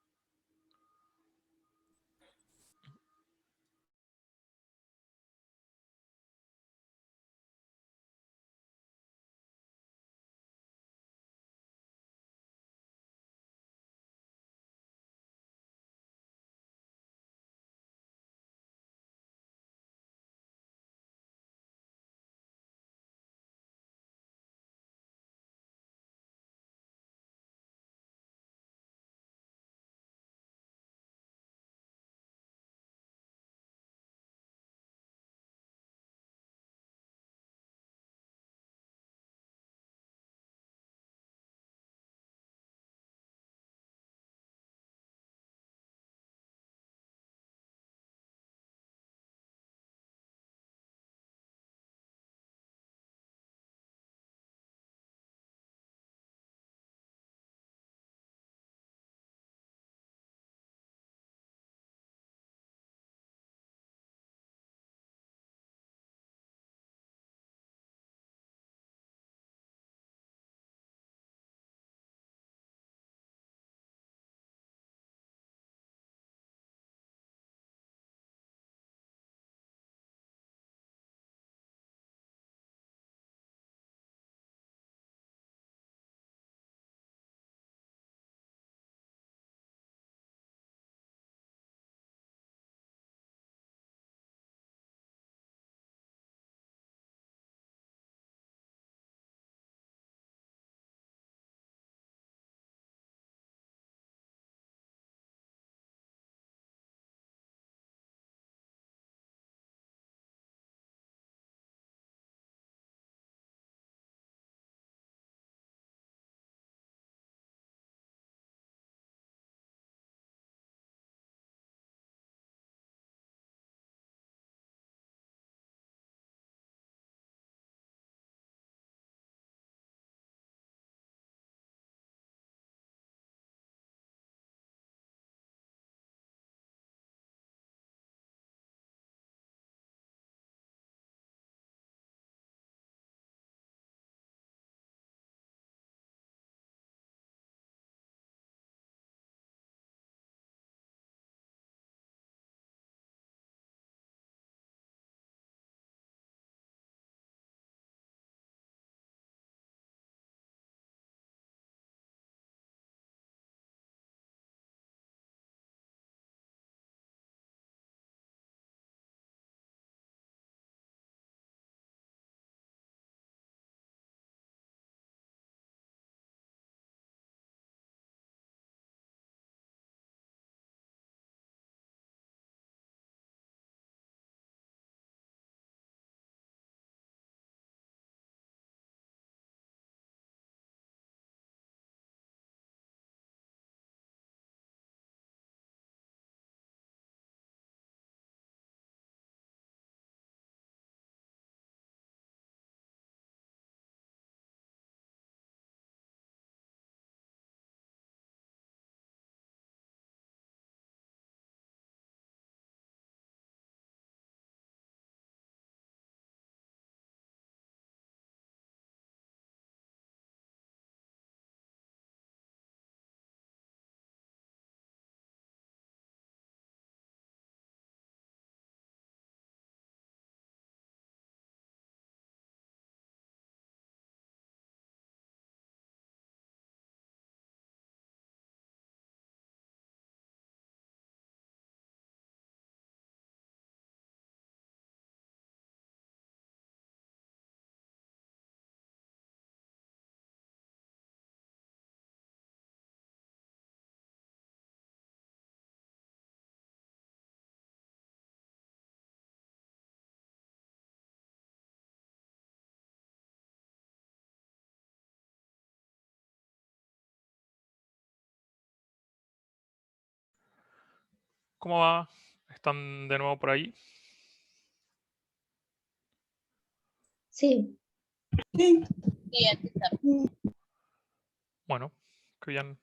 ¿Cómo va? ¿Están de nuevo por ahí? Sí. Bueno, que bien.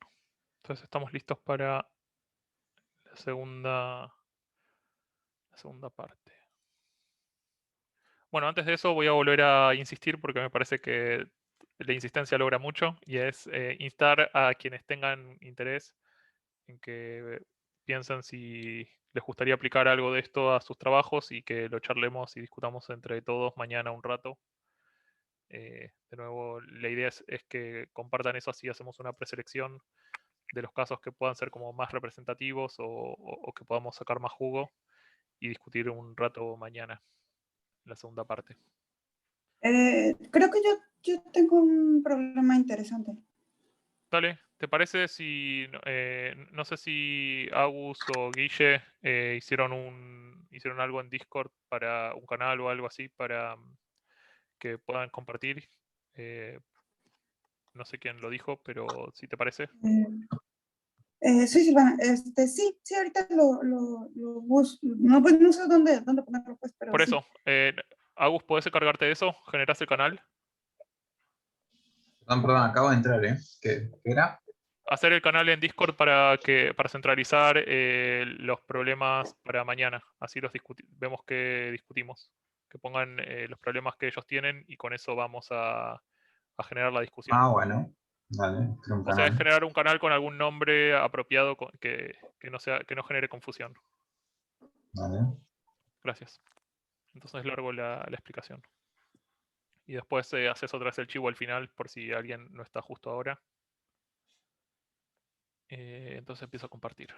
Entonces estamos listos para la La segunda parte. Bueno, antes de eso voy a volver a insistir porque me parece que la insistencia logra mucho y es instar a quienes tengan interés en que piensen si les gustaría aplicar algo de esto a sus trabajos y que lo charlemos y discutamos entre todos mañana un rato. De nuevo, la idea es que compartan eso, así hacemos una preselección de los casos que puedan ser como más representativos o que podamos sacar más jugo y discutir un rato mañana, en la segunda parte. Creo que yo tengo un problema interesante. Dale, ¿te parece si, no sé si Agus o Guille hicieron algo en Discord para un canal o algo así para que puedan compartir? No sé quién lo dijo, pero si te parece. Sí, Silvana, sí, ahorita lo busco. No, pues no sé dónde ponerlo, pues, pero Por sí. eso, Agus, ¿podés encargarte de eso? ¿Generás el canal? Perdón, acabo de entrar, ¿eh? ¿Qué era? Hacer el canal en Discord para centralizar los problemas para mañana. Así vemos que discutimos. Que pongan los problemas que ellos tienen y con eso vamos a generar la discusión. Ah, bueno. Dale, creo un O sea, es canal. generar un canal con algún nombre apropiado que no genere confusión. Dale. Gracias. Entonces largo la explicación. Y después haces otra vez el chivo al final por si alguien no está justo ahora. Entonces empiezo a compartir.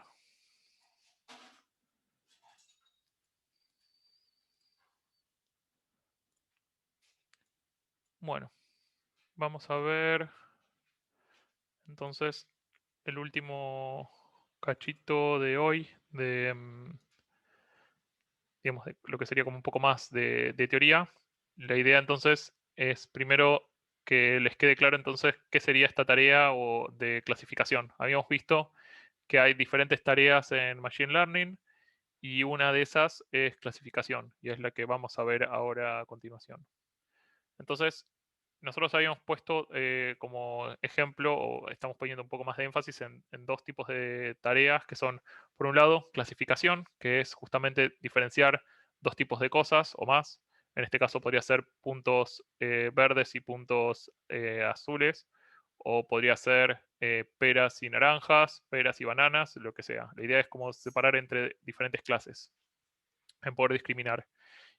Bueno, vamos a ver entonces el último cachito de hoy de, digamos, de lo que sería como un poco más de teoría. La idea entonces es primero que les quede claro entonces qué sería esta tarea o de clasificación. Habíamos visto que hay diferentes tareas en Machine Learning y una de esas es clasificación y es la que vamos a ver ahora a continuación. Entonces, nosotros habíamos puesto como ejemplo, o estamos poniendo un poco más de énfasis en dos tipos de tareas que son, por un lado, clasificación, que es justamente diferenciar dos tipos de cosas o más. En este caso podría ser puntos verdes y puntos azules, o podría ser peras y naranjas, peras y bananas, lo que sea. La idea es como separar entre diferentes clases, en poder discriminar.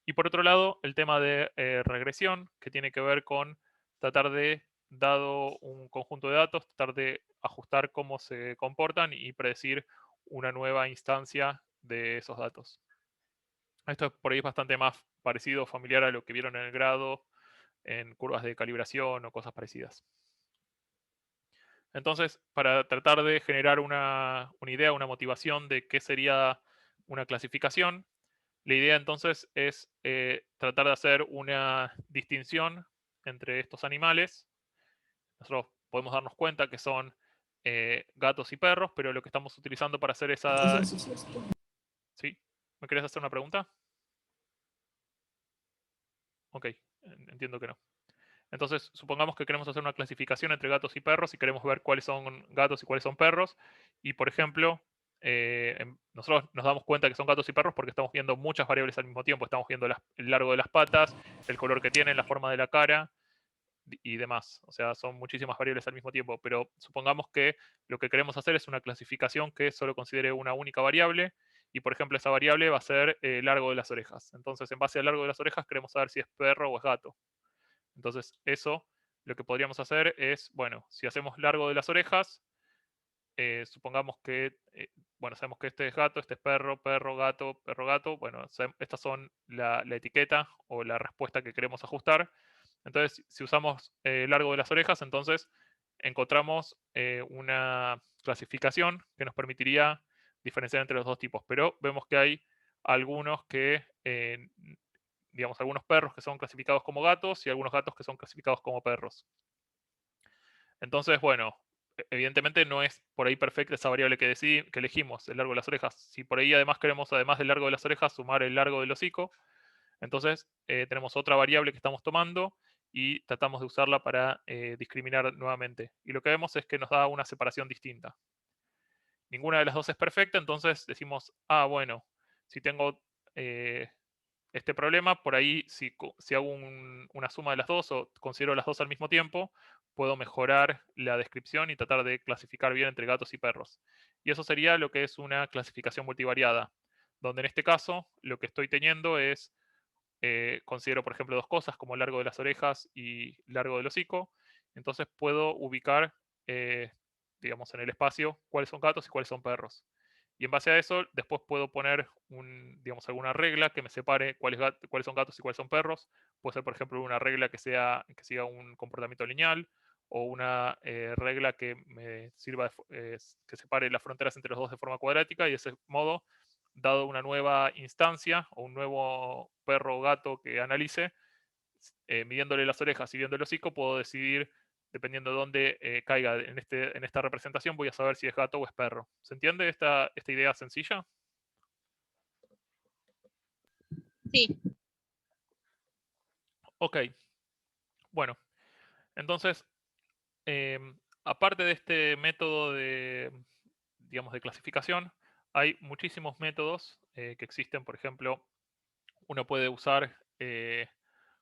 Y por otro lado, el tema de regresión, que tiene que ver con tratar de, dado un conjunto de datos, tratar de ajustar cómo se comportan y predecir una nueva instancia de esos datos. Esto por ahí es bastante más parecido, familiar a lo que vieron en el grado, en curvas de calibración o cosas parecidas. Entonces, para tratar de generar una idea, una motivación de qué sería una clasificación, la idea entonces es tratar de hacer una distinción entre estos animales. Nosotros podemos darnos cuenta que son gatos y perros, pero lo que estamos utilizando para hacer esa... ¿Sí? ¿Me querés hacer una pregunta? Ok, entiendo que no. Entonces, supongamos que queremos hacer una clasificación entre gatos y perros y queremos ver cuáles son gatos y cuáles son perros. Y, por ejemplo, nosotros nos damos cuenta que son gatos y perros porque estamos viendo muchas variables al mismo tiempo. Estamos viendo el largo de las patas, el color que tienen, la forma de la cara y demás. O sea, son muchísimas variables al mismo tiempo. Pero supongamos que lo que queremos hacer es una clasificación que solo considere una única variable. Y, por ejemplo, esa variable va a ser el largo de las orejas. Entonces, en base al largo de las orejas, queremos saber si es perro o es gato. Entonces, eso lo que podríamos hacer es, bueno, si hacemos largo de las orejas, supongamos que, bueno, sabemos que este es gato, este es perro, perro, gato, perro, gato. Bueno, estas son la etiqueta o la respuesta que queremos ajustar. Entonces, si usamos largo de las orejas, entonces encontramos una clasificación que nos permitiría diferenciar entre los dos tipos. Pero vemos que hay algunos que digamos, algunos perros que son clasificados como gatos y algunos gatos que son clasificados como perros. Entonces, bueno, evidentemente no es por ahí perfecta esa variable que elegimos, el largo de las orejas. Si por ahí además queremos, además del largo de las orejas, sumar el largo del hocico, entonces tenemos otra variable que estamos tomando y tratamos de usarla para discriminar nuevamente. Y lo que vemos es que nos da una separación distinta. Ninguna de las dos es perfecta, entonces decimos, ah, bueno, si tengo este problema. Por ahí, si hago una suma de las dos o considero las dos al mismo tiempo, puedo mejorar la descripción y tratar de clasificar bien entre gatos y perros. Y eso sería lo que es una clasificación multivariada, donde en este caso lo que estoy teniendo es, considero por ejemplo dos cosas como largo de las orejas y largo del hocico. Entonces puedo ubicar, digamos, en el espacio cuáles son gatos y cuáles son perros. Y en base a eso, después puedo poner digamos, alguna regla que me separe cuáles son gatos y cuáles son perros. Puede ser, por ejemplo, una regla que siga un comportamiento lineal, o una regla que me sirva que separe las fronteras entre los dos de forma cuadrática, y de ese modo, dado una nueva instancia o un nuevo perro o gato que analice, midiéndole las orejas y viendo el hocico, puedo decidir, dependiendo de dónde caiga en esta representación, voy a saber si es gato o es perro. ¿Se entiende esta idea sencilla? Sí. Ok. Bueno, entonces, aparte de este método digamos, de clasificación, hay muchísimos métodos que existen. Por ejemplo, uno puede usar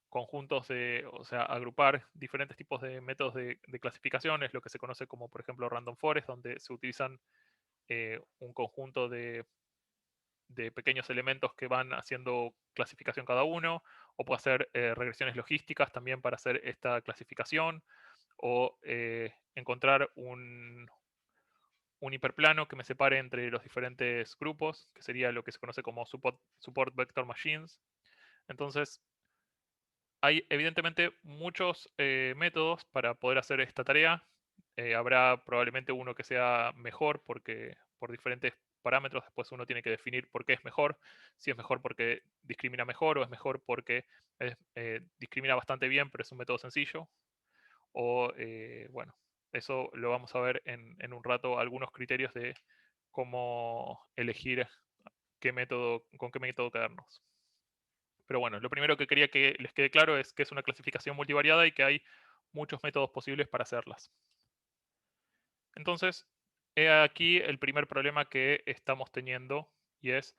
conjuntos o sea, agrupar diferentes tipos de métodos de clasificación. Es lo que se conoce como, por ejemplo, random forest, donde se utilizan un conjunto de pequeños elementos que van haciendo clasificación cada uno, o puede hacer regresiones logísticas también para hacer esta clasificación, o encontrar un hiperplano que me separe entre los diferentes grupos, que sería lo que se conoce como support vector machines. Entonces, hay evidentemente muchos métodos para poder hacer esta tarea. Habrá probablemente uno que sea mejor por diferentes parámetros. Después uno tiene que definir por qué es mejor. Si es mejor porque discrimina mejor, o es mejor porque discrimina bastante bien, pero es un método sencillo. O, bueno, eso lo vamos a ver en un rato, algunos criterios de cómo elegir con qué método quedarnos. Pero bueno, lo primero que quería que les quede claro es que es una clasificación multivariada y que hay muchos métodos posibles para hacerlas. Entonces, he aquí el primer problema que estamos teniendo, y es,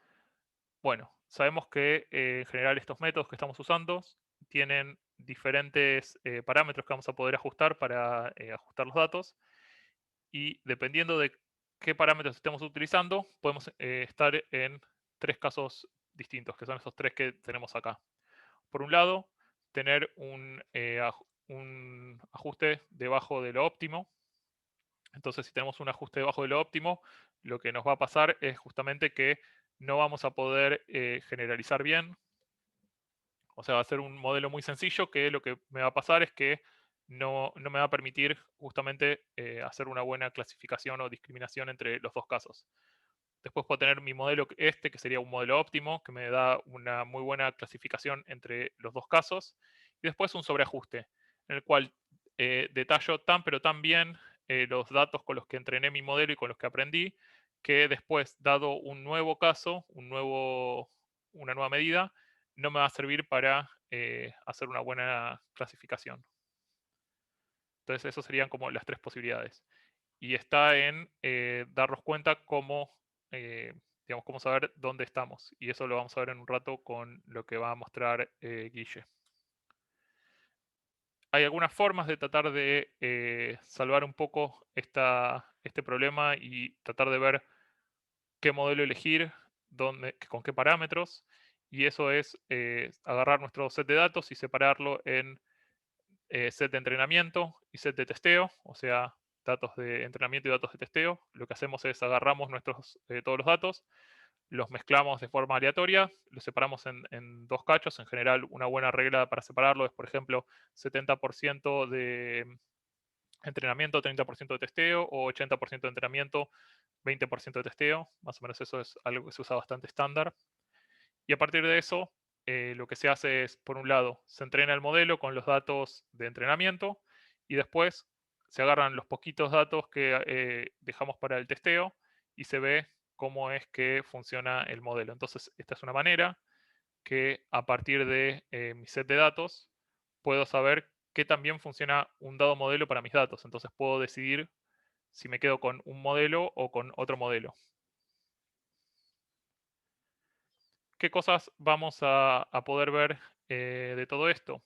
bueno, sabemos que en general estos métodos que estamos usando tienen diferentes parámetros que vamos a poder ajustar para ajustar los datos, y dependiendo de qué parámetros estemos utilizando, podemos estar en tres casos distintos, que son esos tres que tenemos acá. Por un lado, tener un ajuste debajo de lo óptimo. Entonces, si tenemos un ajuste debajo de lo óptimo, lo que nos va a pasar es justamente que no vamos a poder generalizar bien. O sea, va a ser un modelo muy sencillo que lo que me va a pasar es que no me va a permitir justamente hacer una buena clasificación o discriminación entre los dos casos. Después puedo tener mi modelo que sería un modelo óptimo, que me da una muy buena clasificación entre los dos casos. Y después un sobreajuste, en el cual detallo pero tan bien los datos con los que entrené mi modelo y con los que aprendí, que después, dado un nuevo caso, una nueva medida, no me va a servir para hacer una buena clasificación. Entonces, esas serían como las tres posibilidades. Y está en darnos cuenta digamos, cómo saber dónde estamos. Y eso lo vamos a ver en un rato con lo que va a mostrar Guille. Hay algunas formas de tratar de salvar un poco este problema y tratar de ver qué modelo elegir, con qué parámetros. Y eso es agarrar nuestro set de datos y separarlo en set de entrenamiento y set de testeo, o sea, datos de entrenamiento y datos de testeo. Lo que hacemos es agarramos todos los datos, los mezclamos de forma aleatoria, los separamos en dos cachos. En general, una buena regla para separarlo es, por ejemplo, 70% de entrenamiento, 30% de testeo, o 80% de entrenamiento, 20% de testeo. Más o menos eso es algo que se usa bastante estándar. Y a partir de eso, lo que se hace es, por un lado, se entrena el modelo con los datos de entrenamiento, y después se agarran los poquitos datos que dejamos para el testeo y se ve cómo es que funciona el modelo. Entonces, esta es una manera que a partir de mi set de datos puedo saber qué también funciona un dado modelo para mis datos. Entonces puedo decidir si me quedo con un modelo o con otro modelo. ¿qué cosas vamos a poder ver de todo esto?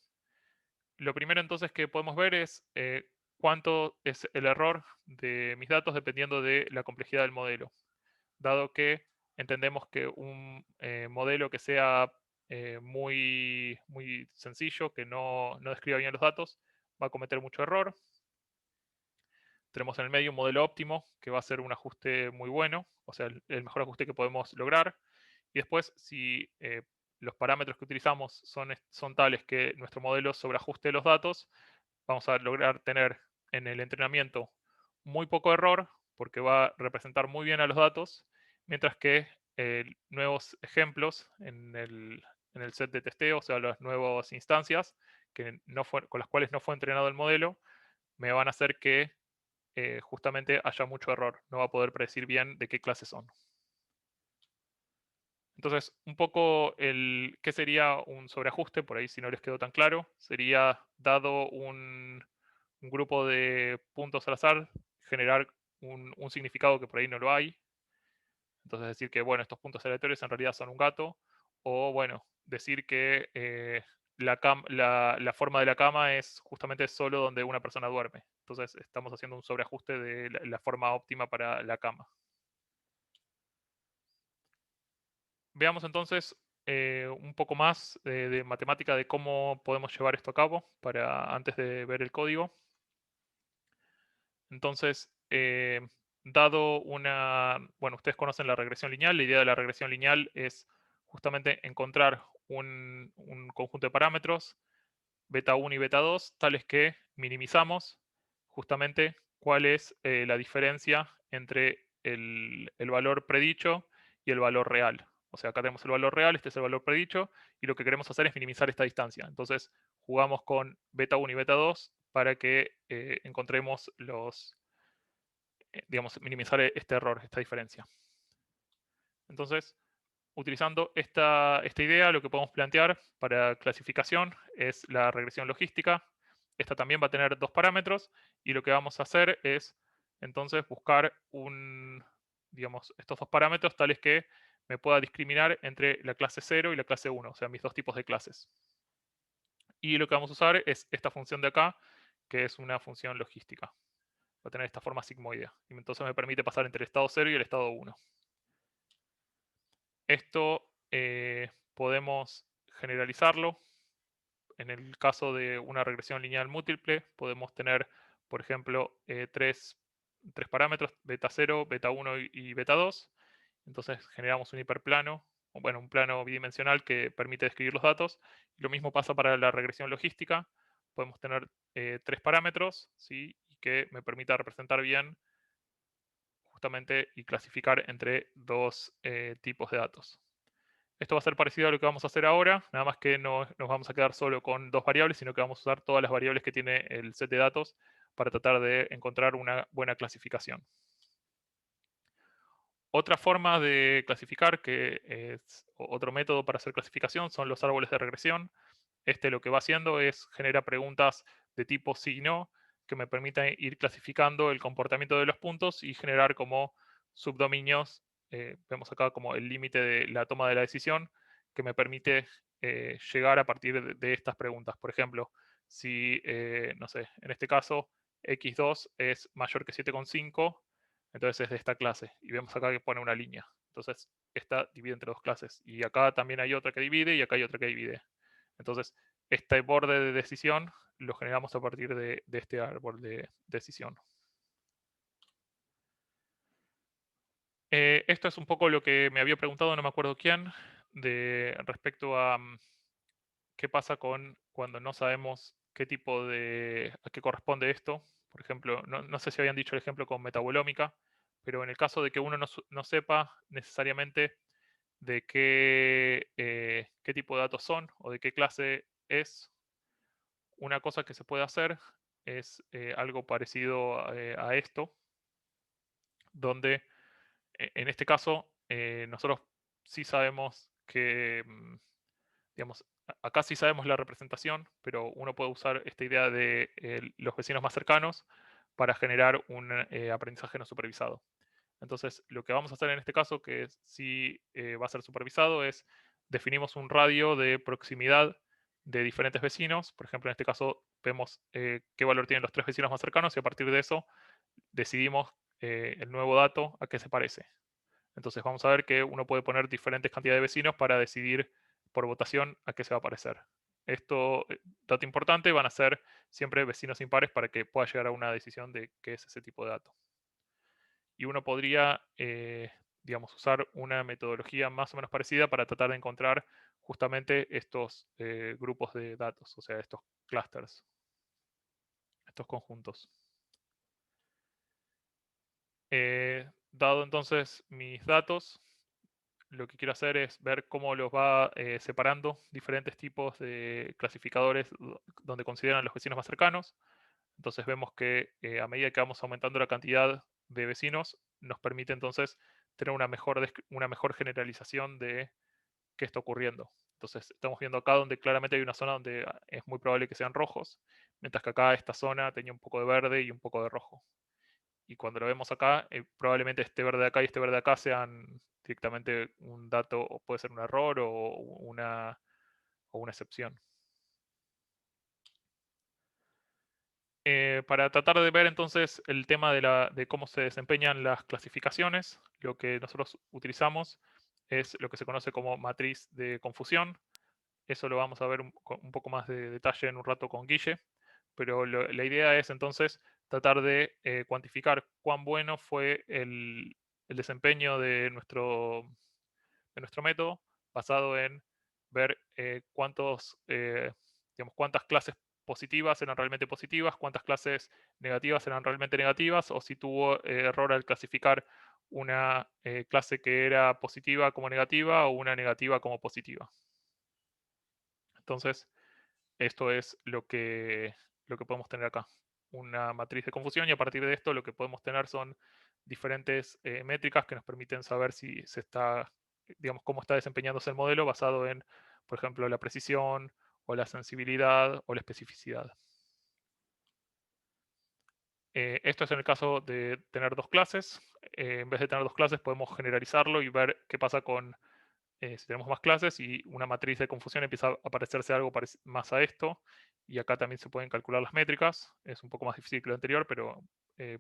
Lo primero entonces que podemos ver es cuánto es el error de mis datos dependiendo de la complejidad del modelo. Dado que entendemos que un modelo que sea muy sencillo, que no describa bien los datos, va a cometer mucho error. Tenemos en el medio un modelo óptimo, que va a ser un ajuste muy bueno, o sea, el mejor ajuste que podemos lograr. Y después, si los parámetros que utilizamos son tales que nuestro modelo sobreajuste los datos, vamos a lograr tener en el entrenamiento muy poco error, porque va a representar muy bien a los datos, mientras que nuevos ejemplos en el set de testeo, o sea, las nuevas instancias con las cuales no fue entrenado el modelo, me van a hacer que justamente haya mucho error. No va a poder predecir bien de qué clase son. Entonces, un poco qué sería un sobreajuste, por ahí si no les quedó tan claro, sería dado un grupo de puntos al azar, generar un significado que por ahí no lo hay. Entonces decir que, bueno, estos puntos aleatorios en realidad son un gato, o bueno, decir que la forma de la cama es justamente solo donde una persona duerme. Entonces estamos haciendo un sobreajuste de la forma óptima para la cama. Veamos entonces un poco más de matemática de cómo podemos llevar esto a cabo antes de ver el código. Entonces, bueno, ustedes conocen la regresión lineal. La idea de la regresión lineal es justamente encontrar un conjunto de parámetros, beta 1 y beta 2, tales que minimizamos justamente cuál es la diferencia entre el valor predicho y el valor real. O sea, acá tenemos el valor real, este es el valor predicho, y lo que queremos hacer es minimizar esta distancia. Entonces, jugamos con beta 1 y beta 2 para que encontremos digamos, minimizar este error, esta diferencia. Entonces, utilizando esta idea, lo que podemos plantear para clasificación es la regresión logística. Esta también va a tener dos parámetros y lo que vamos a hacer es entonces buscar digamos, estos dos parámetros tales que me pueda discriminar entre la clase 0 y la clase 1, o sea, mis dos tipos de clases. Y lo que vamos a usar es esta función de acá, que es una función logística. Va a tener esta forma sigmoidea. Y entonces me permite pasar entre el estado 0 y el estado 1. Esto podemos generalizarlo. En el caso de una regresión lineal múltiple, podemos tener, por ejemplo, tres parámetros, beta 0, beta 1 y beta 2. Entonces generamos un hiperplano, o bueno, un plano bidimensional que permite describir los datos. Lo mismo pasa para la regresión logística. Podemos tener tres parámetros, ¿sí? Y que me permita representar bien justamente y clasificar entre dos tipos de datos. Esto va a ser parecido a lo que vamos a hacer ahora, nada más que no nos vamos a quedar solo con dos variables, sino que vamos a usar todas las variables que tiene el set de datos para tratar de encontrar una buena clasificación. Otra forma de clasificar, que es otro método para hacer clasificación, son los árboles de regresión. Este lo que va haciendo es genera preguntas de tipo sí y no, que me permiten ir clasificando el comportamiento de los puntos y generar como subdominios. Vemos acá como el límite de la toma de la decisión, que me permite llegar a partir de estas preguntas. Por ejemplo, si, no sé, en este caso, x2 es mayor que 7,5, entonces es de esta clase. Y vemos acá que pone una línea. Entonces, esta divide entre dos clases. Y acá también hay otra que divide y acá hay otra que divide. Entonces, este borde de decisión lo generamos a partir de este árbol de decisión. Esto es un poco lo que me había preguntado, no me acuerdo quién, respecto a qué pasa cuando no sabemos qué tipo a qué corresponde esto. Por ejemplo, no sé si habían dicho el ejemplo con metabolómica, pero en el caso de que uno no sepa necesariamente de qué tipo de datos son o de qué clase es, una cosa que se puede hacer es algo parecido a esto, donde en este caso nosotros sí sabemos que, digamos, acá sí sabemos la representación, pero uno puede usar esta idea de los vecinos más cercanos para generar un aprendizaje no supervisado. Entonces, lo que vamos a hacer en este caso, que sí va a ser supervisado, es definimos un radio de proximidad de diferentes vecinos. Por ejemplo, en este caso vemos qué valor tienen los 3 vecinos más cercanos y a partir de eso decidimos el nuevo dato a qué se parece. Entonces vamos a ver que uno puede poner diferentes cantidades de vecinos para decidir por votación a qué se va a parecer. Esto, dato importante, van a ser siempre vecinos impares para que pueda llegar a una decisión de qué es ese tipo de dato. Y uno podría, digamos, usar una metodología más o menos parecida para tratar de encontrar justamente estos grupos de datos, o sea, estos clusters, estos conjuntos. Dado entonces mis datos, lo que quiero hacer es ver cómo los va separando diferentes tipos de clasificadores donde consideran los vecinos más cercanos. Entonces vemos que a medida que vamos aumentando la cantidad de vecinos, nos permite entonces tener una mejor generalización de qué está ocurriendo. Entonces estamos viendo acá donde claramente hay una zona donde es muy probable que sean rojos, mientras que acá esta zona tenía un poco de verde y un poco de rojo. Y cuando lo vemos acá, probablemente este verde de acá y este verde de acá sean directamente un dato, o puede ser un error o una excepción. Para tratar de ver entonces el tema de cómo se desempeñan las clasificaciones, lo que nosotros utilizamos es lo que se conoce como matriz de confusión. Eso lo vamos a ver un poco más de detalle en un rato con Guille, pero la idea es entonces tratar de cuantificar cuán bueno fue el desempeño de nuestro método, basado en ver cuántas clases positivas eran realmente positivas, cuántas clases negativas eran realmente negativas, o si tuvo error al clasificar una clase que era positiva como negativa o una negativa como positiva. Entonces, esto es lo que podemos tener acá, una matriz de confusión, y a partir de esto lo que podemos tener son diferentes métricas que nos permiten saber si se está, digamos, cómo está desempeñándose el modelo basado en, por ejemplo, la precisión o la sensibilidad o la especificidad. Esto es en el caso de tener 2 clases. En vez de tener 2 clases podemos generalizarlo y ver qué pasa con si tenemos más clases y una matriz de confusión empieza a parecerse algo más a esto. Y acá también se pueden calcular las métricas. Es un poco más difícil que lo anterior, pero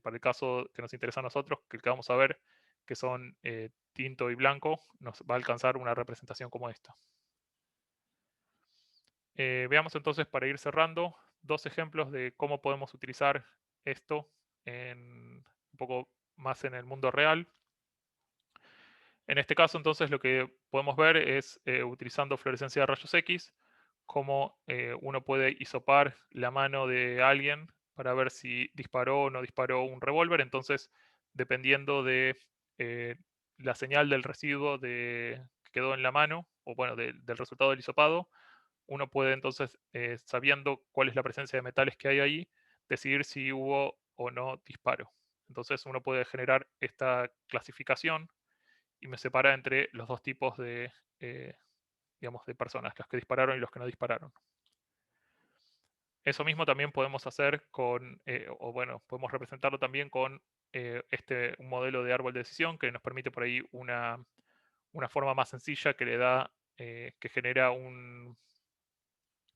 para el caso que nos interesa a nosotros, que el que vamos a ver, que son tinto y blanco, nos va a alcanzar una representación como esta. Veamos entonces, para ir cerrando, 2 ejemplos de cómo podemos utilizar esto un poco más en el mundo real. En este caso, entonces, lo que podemos ver es, utilizando fluorescencia de rayos X, cómo uno puede hisopar la mano de alguien para ver si disparó o no disparó un revólver. Entonces, dependiendo de la señal del residuo que quedó en la mano, o bueno, del resultado del hisopado, uno puede entonces, sabiendo cuál es la presencia de metales que hay ahí, decidir si hubo o no disparo. Entonces, uno puede generar esta clasificación y me separa entre los 2 tipos de, digamos, de personas, los que dispararon y los que no dispararon. Eso mismo también podemos hacer con, o bueno, podemos representarlo también con un modelo de árbol de decisión que nos permite por ahí una forma más sencilla que le da, que genera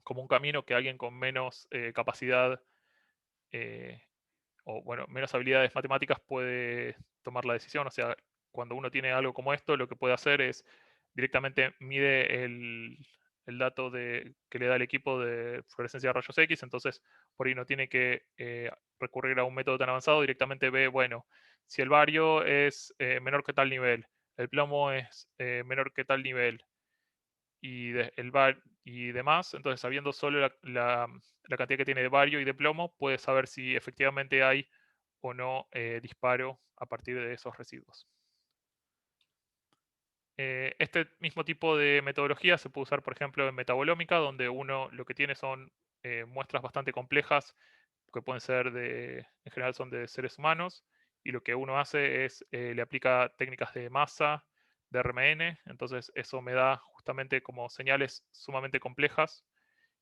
como un camino que alguien con menos capacidad o bueno, menos habilidades matemáticas puede tomar la decisión. O sea, cuando uno tiene algo como esto, lo que puede hacer es directamente mide el dato que le da el equipo de fluorescencia de rayos X, entonces por ahí no tiene que recurrir a un método tan avanzado, directamente ve, bueno, si el bario es menor que tal nivel, el plomo es menor que tal nivel, y demás, entonces sabiendo solo la cantidad que tiene de bario y de plomo, puede saber si efectivamente hay o no disparo a partir de esos residuos. Este mismo tipo de metodología se puede usar, por ejemplo, en metabolómica, donde uno lo que tiene son muestras bastante complejas, que pueden ser en general son de seres humanos, y lo que uno hace es, le aplica técnicas de masa, de RMN, entonces eso me da justamente como señales sumamente complejas,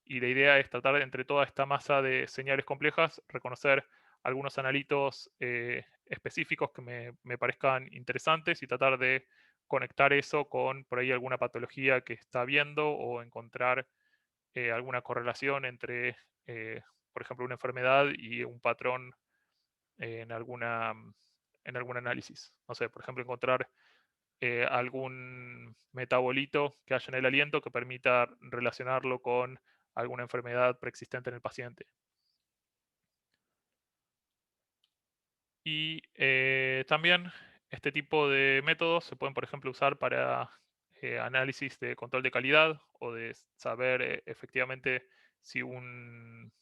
y la idea es tratar de, entre toda esta masa de señales complejas, reconocer algunos analitos específicos que me parezcan interesantes y tratar de conectar eso con por ahí alguna patología que está viendo o encontrar alguna correlación entre, por ejemplo, una enfermedad y un patrón en algún análisis. No sé, por ejemplo, encontrar algún metabolito que haya en el aliento que permita relacionarlo con alguna enfermedad preexistente en el paciente. Y también este tipo de métodos se pueden, por ejemplo, usar para análisis de control de calidad o de saber efectivamente si un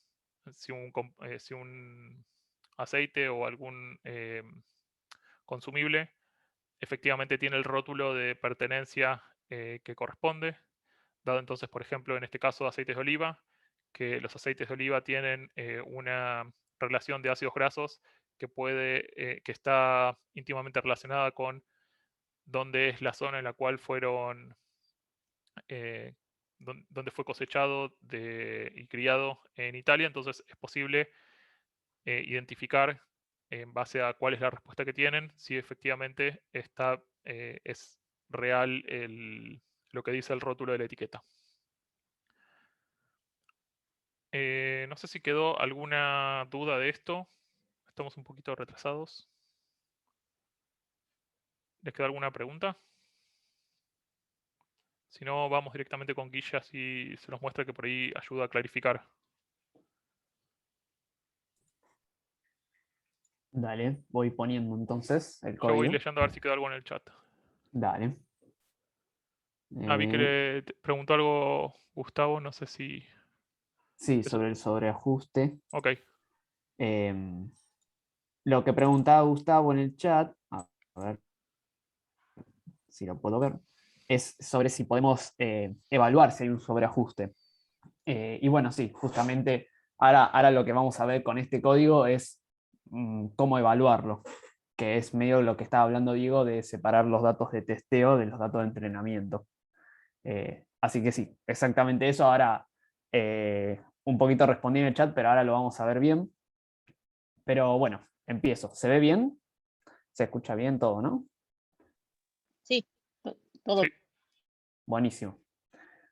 aceite o algún consumible efectivamente tiene el rótulo de pertenencia que corresponde, dado entonces, por ejemplo, en este caso aceites de oliva, que los aceites de oliva tienen una relación de ácidos grasos que está íntimamente relacionada con dónde es la zona en la cual fueron, donde fue cosechado y criado en Italia. Entonces es posible identificar en base a cuál es la respuesta que tienen, si efectivamente es real lo que dice el rótulo de la etiqueta. No sé si quedó alguna duda de esto. Estamos un poquito retrasados. ¿Les queda alguna pregunta? Si no, vamos directamente con Guille, así se nos muestra que por ahí ayuda a clarificar. Dale, voy poniendo entonces el Yo voy código. leyendo a ver si quedó algo en el chat. Dale. Vi que le preguntó algo Gustavo, no sé si... Sí, sobre el sobreajuste. Ok. Lo que preguntaba Gustavo en el chat, a ver si lo puedo ver, es sobre si podemos evaluar si hay un sobreajuste. Y bueno, sí, justamente ahora lo que vamos a ver con este código es cómo evaluarlo, que es medio lo que estaba hablando Diego de separar los datos de testeo de los datos de entrenamiento. Así que sí, exactamente eso. Ahora un poquito respondí en el chat, pero ahora lo vamos a ver bien. Pero bueno, empiezo. ¿Se ve bien? ¿Se escucha bien todo, no? Sí, todo. Sí. Buenísimo.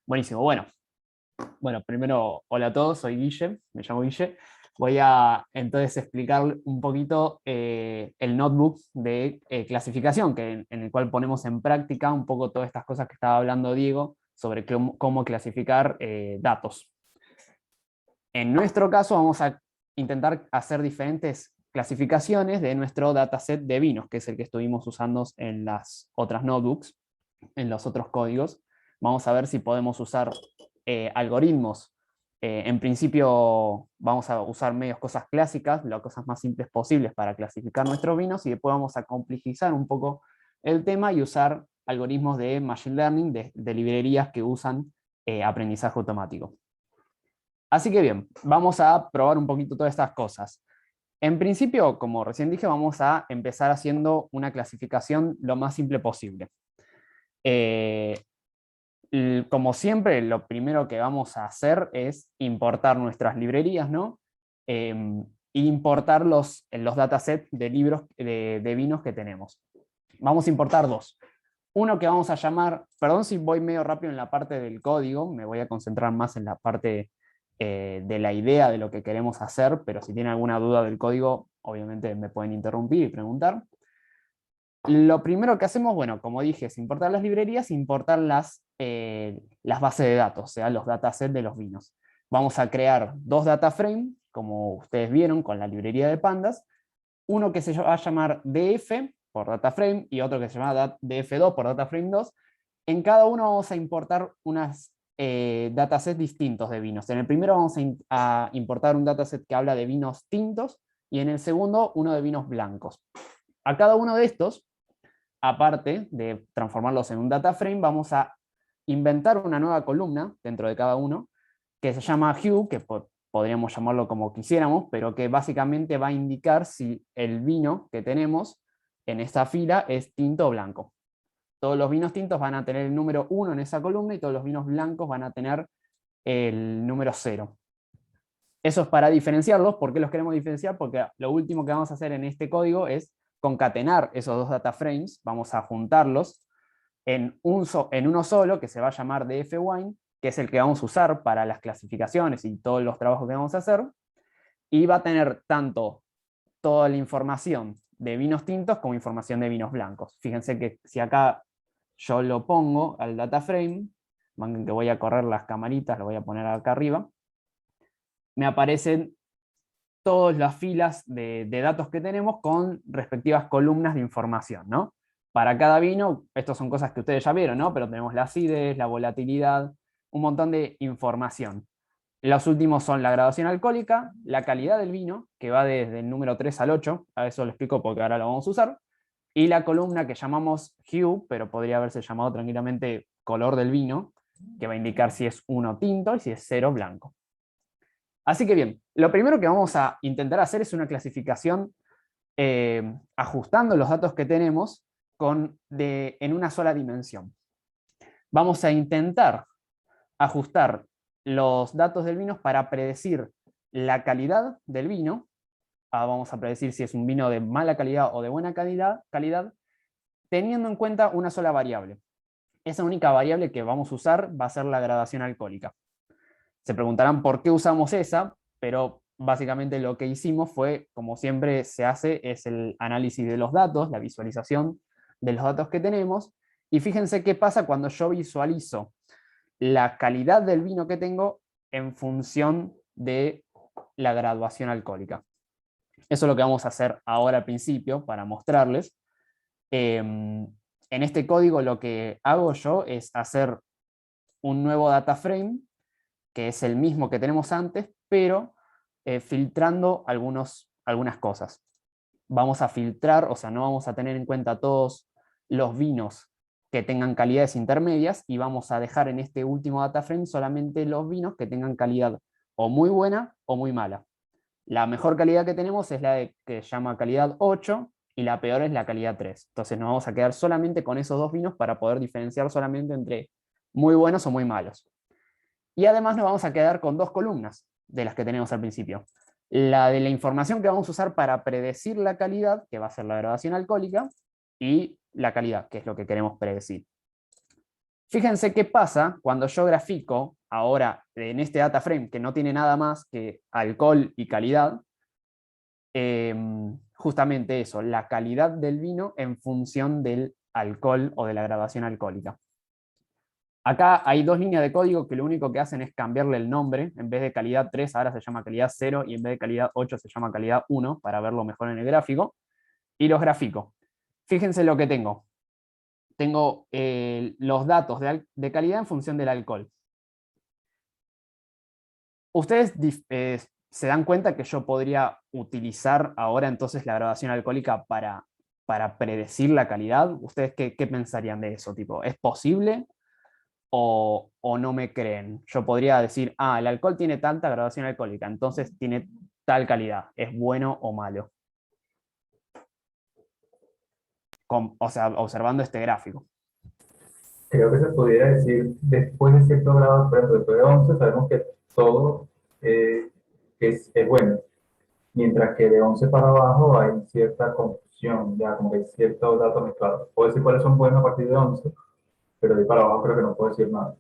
Buenísimo. Bueno, primero, hola a todos, soy Guille, me llamo Guille. Voy a entonces explicar un poquito el notebook de clasificación, en el cual ponemos en práctica un poco todas estas cosas que estaba hablando Diego sobre cómo clasificar datos. En nuestro caso vamos a intentar hacer diferentes clasificaciones de nuestro dataset de vinos, que es el que estuvimos usando en las otras notebooks, en los otros códigos. Vamos a ver si podemos usar algoritmos. En principio vamos a usar medios cosas clásicas, las cosas más simples posibles para clasificar nuestros vinos, y después vamos a complejizar un poco el tema y usar algoritmos de machine learning, de librerías que usan aprendizaje automático. Así que bien, vamos a probar un poquito todas estas cosas. En principio, como recién dije, vamos a empezar haciendo una clasificación lo más simple posible. Como siempre, lo primero que vamos a hacer es importar nuestras librerías, ¿no? Importar los datasets de libros de vinos que tenemos. Vamos a importar dos. Uno que vamos a llamar, perdón si voy medio rápido en la parte del código, me voy a concentrar más en la parte de la idea de lo que queremos hacer, pero si tienen alguna duda del código, obviamente me pueden interrumpir y preguntar. Lo primero que hacemos, bueno, como dije, es importar las librerías, importar las bases de datos, o sea, los datasets de los vinos. Vamos a crear dos data frames, como ustedes vieron con la librería de pandas, uno que se va a llamar DF por data frame y otro que se llama DF2 por data frame 2. En cada uno vamos a importar unas datasets distintos de vinos. En el primero vamos a importar un dataset que habla de vinos tintos y en el segundo uno de vinos blancos. A cada uno de estos, aparte de transformarlos en un data frame, vamos a inventar una nueva columna dentro de cada uno que se llama hue, que podríamos llamarlo como quisiéramos, pero que básicamente va a indicar si el vino que tenemos en esta fila es tinto o blanco. Todos los vinos tintos van a tener el número 1 en esa columna y todos los vinos blancos van a tener el número 0. Eso es para diferenciarlos. ¿Por qué los queremos diferenciar? Porque lo último que vamos a hacer en este código es concatenar esos dos data frames, vamos a juntarlos en uno solo, que se va a llamar DF Wine, que es el que vamos a usar para las clasificaciones y todos los trabajos que vamos a hacer, y va a tener tanto toda la información de vinos tintos como información de vinos blancos. Fíjense que si acá yo lo pongo al data frame, que voy a correr las camaritas, lo voy a poner acá arriba, me aparecen todas las filas de datos que tenemos con respectivas columnas de información, ¿no? Para cada vino, estas son cosas que ustedes ya vieron, ¿no? Pero tenemos la acidez, la volatilidad, un montón de información. Los últimos son la graduación alcohólica, la calidad del vino, que va desde el número 3 al 8, a eso lo explico porque ahora lo vamos a usar, y la columna que llamamos hue, pero podría haberse llamado tranquilamente color del vino, que va a indicar si es 1 tinto y si es 0 blanco. Así que bien, lo primero que vamos a intentar hacer es una clasificación ajustando los datos que tenemos en una sola dimensión. Vamos a intentar ajustar los datos del vino para predecir la calidad del vino. Vamos a predecir si es un vino de mala calidad o de buena calidad, teniendo en cuenta una sola variable. Esa única variable que vamos a usar va a ser la gradación alcohólica. Se preguntarán por qué usamos esa, pero básicamente lo que hicimos fue, como siempre se hace, es el análisis de los datos, la visualización de los datos que tenemos, y fíjense qué pasa cuando yo visualizo la calidad del vino que tengo en función de la graduación alcohólica. Eso es lo que vamos a hacer ahora al principio para mostrarles. En este código lo que hago yo es hacer un nuevo data frame, que es el mismo que tenemos antes, pero filtrando algunas cosas. Vamos a filtrar, o sea, no vamos a tener en cuenta todos los vinos que tengan calidades intermedias, y vamos a dejar en este último data frame solamente los vinos que tengan calidad o muy buena o muy mala. La mejor calidad que tenemos es la que se llama calidad 8 y la peor es la calidad 3. Entonces nos vamos a quedar solamente con esos dos vinos para poder diferenciar solamente entre muy buenos o muy malos. Y además nos vamos a quedar con dos columnas de las que tenemos al principio. La de la información que vamos a usar para predecir la calidad, que va a ser la graduación alcohólica, y la calidad, que es lo que queremos predecir. Fíjense qué pasa cuando yo grafico ahora en este data frame, que no tiene nada más que alcohol y calidad, justamente eso, la calidad del vino en función del alcohol o de la graduación alcohólica. Acá hay dos líneas de código que lo único que hacen es cambiarle el nombre. En vez de calidad 3 ahora se llama calidad 0 y en vez de calidad 8 se llama calidad 1 para verlo mejor en el gráfico. Y los grafico. Fíjense lo que tengo. Tengo los datos de calidad en función del alcohol. Ustedes se dan cuenta que yo podría utilizar ahora entonces la graduación alcohólica para predecir la calidad. ¿Ustedes qué pensarían de eso? Tipo, ¿es posible o no me creen? Yo podría decir, el alcohol tiene tanta graduación alcohólica, entonces tiene tal calidad. ¿Es bueno o malo? O sea, observando este gráfico. Creo que se pudiera decir, después de cierto grado, por ejemplo, después de 11, sabemos que todo es bueno. Mientras que de 11 para abajo hay cierta confusión, ya como que hay ciertos datos mezclados. Puedo decir cuáles son buenos a partir de 11, pero de ahí para abajo creo que no puedo decir nada.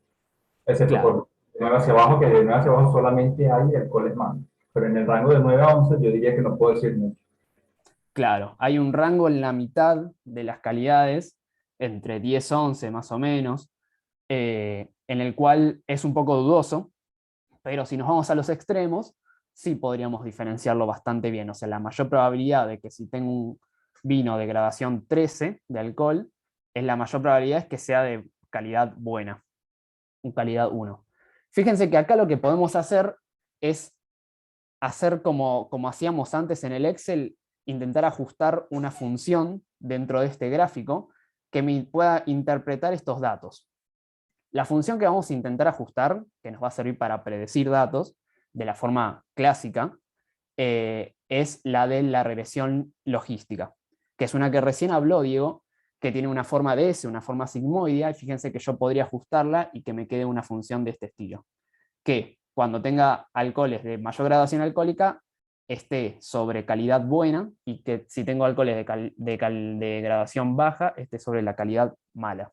Excepto Claro. por de 9 hacia abajo, que de 9 hacia abajo solamente hay alcoholes malo. Pero en el rango de 9 a 11 yo diría que no puedo decir mucho. Claro, hay un rango en la mitad de las calidades, entre 10 y 11 más o menos, en el cual es un poco dudoso, pero si nos vamos a los extremos, sí podríamos diferenciarlo bastante bien. O sea, la mayor probabilidad de que si tengo un vino de gradación 13 de alcohol, la mayor probabilidad es que sea de calidad buena, calidad 1. Fíjense que acá lo que podemos hacer es hacer como hacíamos antes en el Excel, intentar ajustar una función dentro de este gráfico que me pueda interpretar estos datos. La función que vamos a intentar ajustar, que nos va a servir para predecir datos de la forma clásica, es la de la regresión logística, que es una que recién habló Diego, que tiene una forma de S, una forma sigmoidea, y fíjense que yo podría ajustarla y que me quede una función de este estilo. Que cuando tenga alcoholes de mayor graduación alcohólica, esté sobre calidad buena, y que si tengo alcoholes de graduación baja, esté sobre la calidad mala.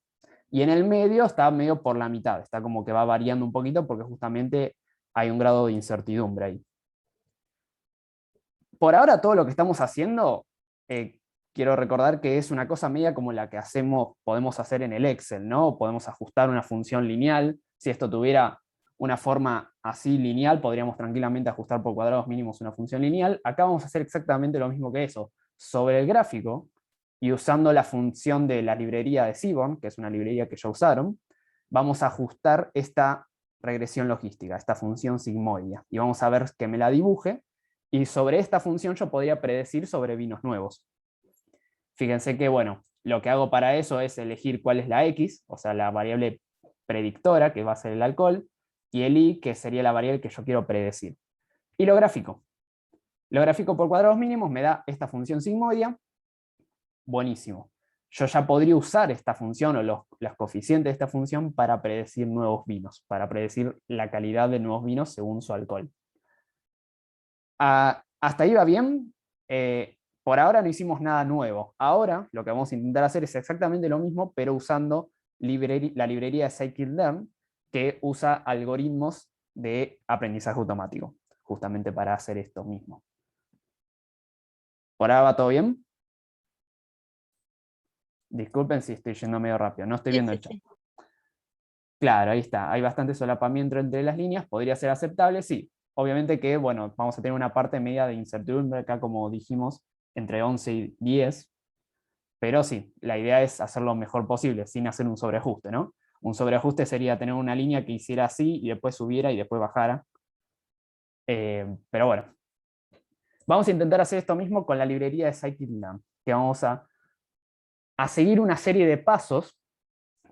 Y en el medio está medio por la mitad, está como que va variando un poquito porque justamente hay un grado de incertidumbre ahí. Por ahora todo lo que estamos haciendo, quiero recordar que es una cosa media como la que podemos hacer en el Excel, ¿no? Podemos ajustar una función lineal. Si esto tuviera una forma así lineal, podríamos tranquilamente ajustar por cuadrados mínimos una función lineal. Acá vamos a hacer exactamente lo mismo que eso. Sobre el gráfico, y usando la función de la librería de Seaborn, que es una librería que ya usaron, vamos a ajustar esta regresión logística, esta función sigmoidea. Y vamos a ver que me la dibuje, y sobre esta función yo podría predecir sobre vinos nuevos. Fíjense que, bueno, lo que hago para eso es elegir cuál es la X, o sea, la variable predictora, que va a ser el alcohol, y el Y, que sería la variable que yo quiero predecir. Y lo gráfico. Lo gráfico por cuadrados mínimos me da esta función sigmoidea. Buenísimo. Yo ya podría usar esta función o los coeficientes de esta función para predecir nuevos vinos, para predecir la calidad de nuevos vinos según su alcohol. Hasta ahí va bien. Por ahora no hicimos nada nuevo. Ahora lo que vamos a intentar hacer es exactamente lo mismo, pero usando la librería de scikit-learn, que usa algoritmos de aprendizaje automático, justamente para hacer esto mismo. ¿Por ahora va todo bien? Disculpen si estoy yendo medio rápido, no estoy viendo el chat. Claro, ahí está. Hay bastante solapamiento entre las líneas. ¿Podría ser aceptable? Sí. Obviamente que, bueno, vamos a tener una parte media de incertidumbre acá, como dijimos, entre 11 y 10. Pero sí, la idea es hacerlo lo mejor posible, sin hacer un sobreajuste, ¿no? Un sobreajuste sería tener una línea que hiciera así y después subiera y después bajara. Pero bueno. Vamos a intentar hacer esto mismo con la librería de scikit-learn, que vamos a seguir una serie de pasos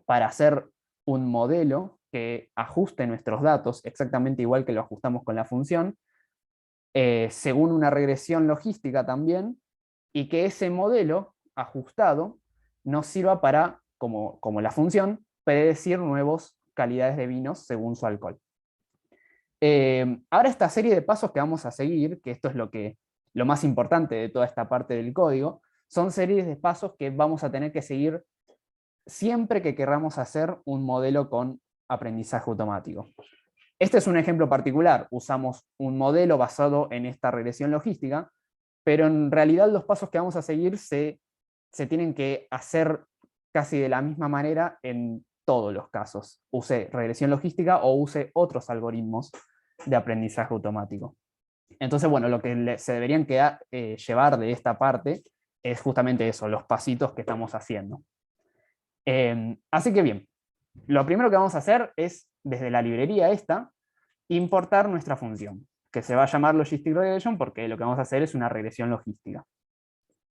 para hacer un modelo que ajuste nuestros datos, exactamente igual que lo ajustamos con la función, según una regresión logística también, y que ese modelo ajustado nos sirva para, como la función, predecir nuevas calidades de vinos según su alcohol. Ahora esta serie de pasos que vamos a seguir, que esto es lo más importante de toda esta parte del código, son series de pasos que vamos a tener que seguir siempre que querramos hacer un modelo con aprendizaje automático. Este es un ejemplo particular. Usamos un modelo basado en esta regresión logística, pero en realidad los pasos que vamos a seguir se tienen que hacer casi de la misma manera en todos los casos. Use regresión logística o use otros algoritmos de aprendizaje automático. Entonces, bueno, lo que se deberían llevar de esta parte es justamente eso, los pasitos que estamos haciendo. Así que bien, lo primero que vamos a hacer es, desde la librería esta, importar nuestra función, que se va a llamar Logistic Regression porque lo que vamos a hacer es una regresión logística.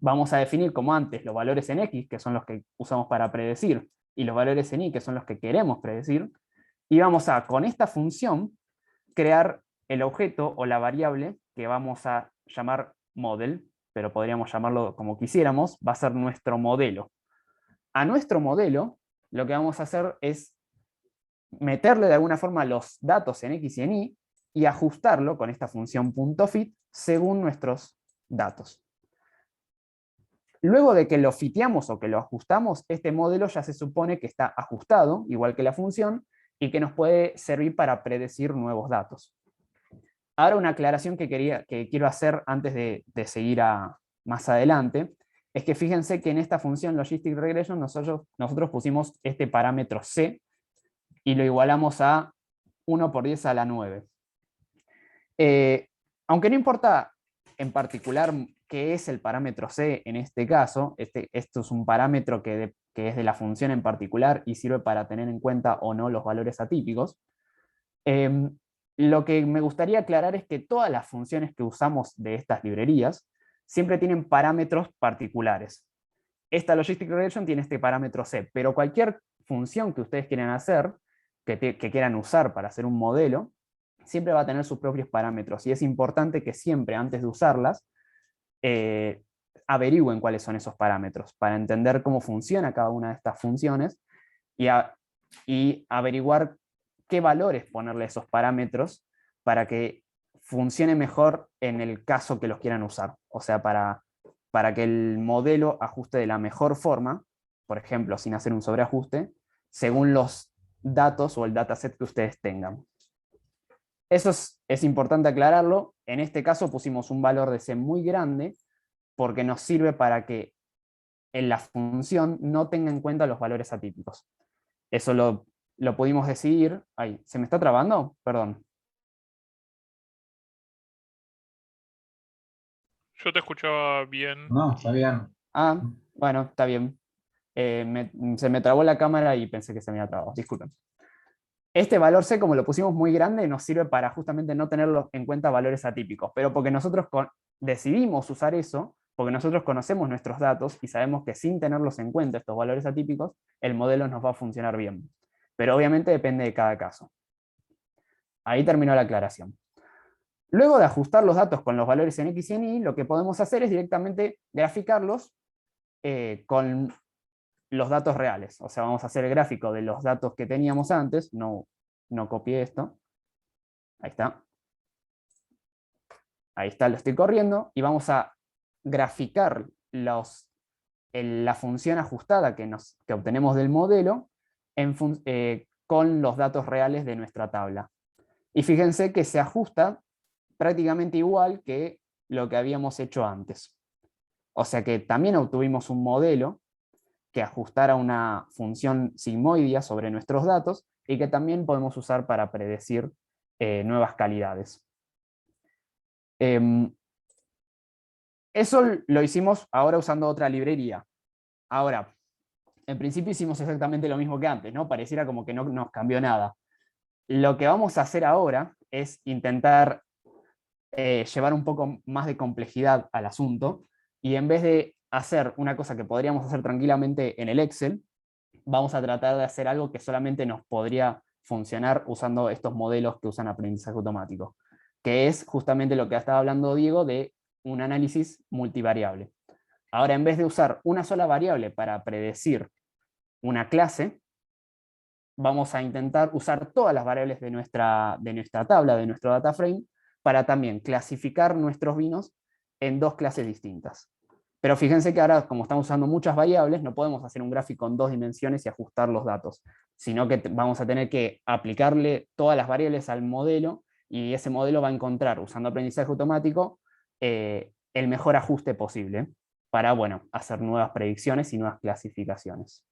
Vamos a definir como antes los valores en X, que son los que usamos para predecir, y los valores en Y, que son los que queremos predecir, y vamos a, con esta función, crear el objeto o la variable que vamos a llamar model, pero podríamos llamarlo como quisiéramos, va a ser nuestro modelo. A nuestro modelo, lo que vamos a hacer es meterle de alguna forma los datos en X y en Y y ajustarlo con esta función .fit según nuestros datos. Luego de que lo fiteamos o que lo ajustamos, este modelo ya se supone que está ajustado, igual que la función, y que nos puede servir para predecir nuevos datos. Ahora una aclaración que quiero hacer antes de seguir más adelante, es que fíjense que en esta función Logistic Regression nosotros pusimos este parámetro C y lo igualamos a 1 por 10 a la 9. Aunque no importa en particular qué es el parámetro C en este caso, esto es un parámetro que es de la función en particular y sirve para tener en cuenta o no los valores atípicos. Lo que me gustaría aclarar es que todas las funciones que usamos de estas librerías siempre tienen parámetros particulares. Esta Logistic Regression tiene este parámetro C, pero cualquier función que ustedes quieran hacer, que quieran usar para hacer un modelo, siempre va a tener sus propios parámetros, y es importante que siempre, antes de usarlas, averigüen cuáles son esos parámetros, para entender cómo funciona cada una de estas funciones, y averiguar qué valores ponerle a esos parámetros para que funcione mejor en el caso que los quieran usar. O sea, para que el modelo ajuste de la mejor forma, por ejemplo, sin hacer un sobreajuste, según los datos o el dataset que ustedes tengan. Eso es importante aclararlo. En este caso pusimos un valor de C muy grande porque nos sirve para que en la función no tenga en cuenta los valores atípicos. Eso lo pudimos decidir. Ay, ¿se me está trabando? Perdón. Yo te escuchaba bien. No, está bien. Ah, bueno, está bien. Se me trabó la cámara y pensé que se me había trabado. Disculpen. Este valor C, como lo pusimos muy grande, nos sirve para justamente no tener en cuenta valores atípicos, pero porque nosotros decidimos usar eso, porque nosotros conocemos nuestros datos y sabemos que sin tenerlos en cuenta, estos valores atípicos, el modelo nos va a funcionar bien. Pero obviamente depende de cada caso. Ahí terminó la aclaración. Luego de ajustar los datos con los valores en X y en Y, lo que podemos hacer es directamente graficarlos con los datos reales. O sea, vamos a hacer el gráfico de los datos que teníamos antes. No copié esto. Ahí está. Ahí está, lo estoy corriendo. Y vamos a graficar la función ajustada que obtenemos del modelo con los datos reales de nuestra tabla. Y fíjense que se ajusta prácticamente igual que lo que habíamos hecho antes. O sea que también obtuvimos un modelo que ajustara una función sigmoidea sobre nuestros datos y que también podemos usar para predecir nuevas calidades. Eso lo hicimos ahora usando otra librería. Ahora, en principio hicimos exactamente lo mismo que antes, ¿no? Pareciera como que no nos cambió nada. Lo que vamos a hacer ahora es intentar llevar un poco más de complejidad al asunto, y en vez de hacer una cosa que podríamos hacer tranquilamente en el Excel, vamos a tratar de hacer algo que solamente nos podría funcionar usando estos modelos que usan aprendizaje automático, que es justamente lo que estaba hablando Diego de un análisis multivariable. Ahora, en vez de usar una sola variable para predecir una clase, vamos a intentar usar todas las variables de nuestra tabla, de nuestro data frame, para también clasificar nuestros vinos en dos clases distintas. Pero fíjense que ahora, como estamos usando muchas variables, no podemos hacer un gráfico en 2 dimensiones y ajustar los datos, sino que vamos a tener que aplicarle todas las variables al modelo, y ese modelo va a encontrar, usando aprendizaje automático, el mejor ajuste posible para, bueno, hacer nuevas predicciones y nuevas clasificaciones.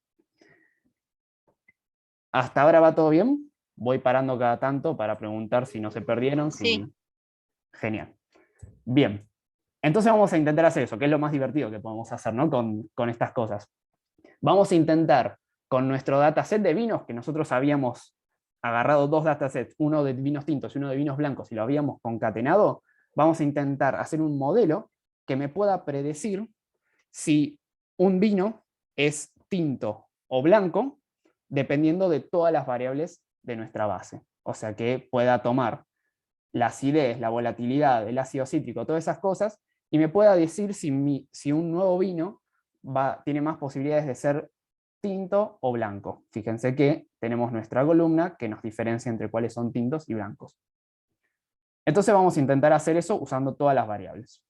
¿Hasta ahora va todo bien? Voy parando cada tanto para preguntar si no se perdieron. Sí. Genial. Bien. Entonces vamos a intentar hacer eso, que es lo más divertido que podemos hacer, ¿no? con estas cosas. Vamos a intentar, con nuestro dataset de vinos, que nosotros habíamos agarrado dos datasets, uno de vinos tintos y uno de vinos blancos, y lo habíamos concatenado, vamos a intentar hacer un modelo que me pueda predecir si un vino es tinto o blanco, dependiendo de todas las variables de nuestra base. O sea, que pueda tomar la acidez, la volatilidad, el ácido cítrico, todas esas cosas, y me pueda decir si un nuevo vino tiene más posibilidades de ser tinto o blanco. Fíjense que tenemos nuestra columna que nos diferencia entre cuáles son tintos y blancos. Entonces vamos a intentar hacer eso usando todas las variables.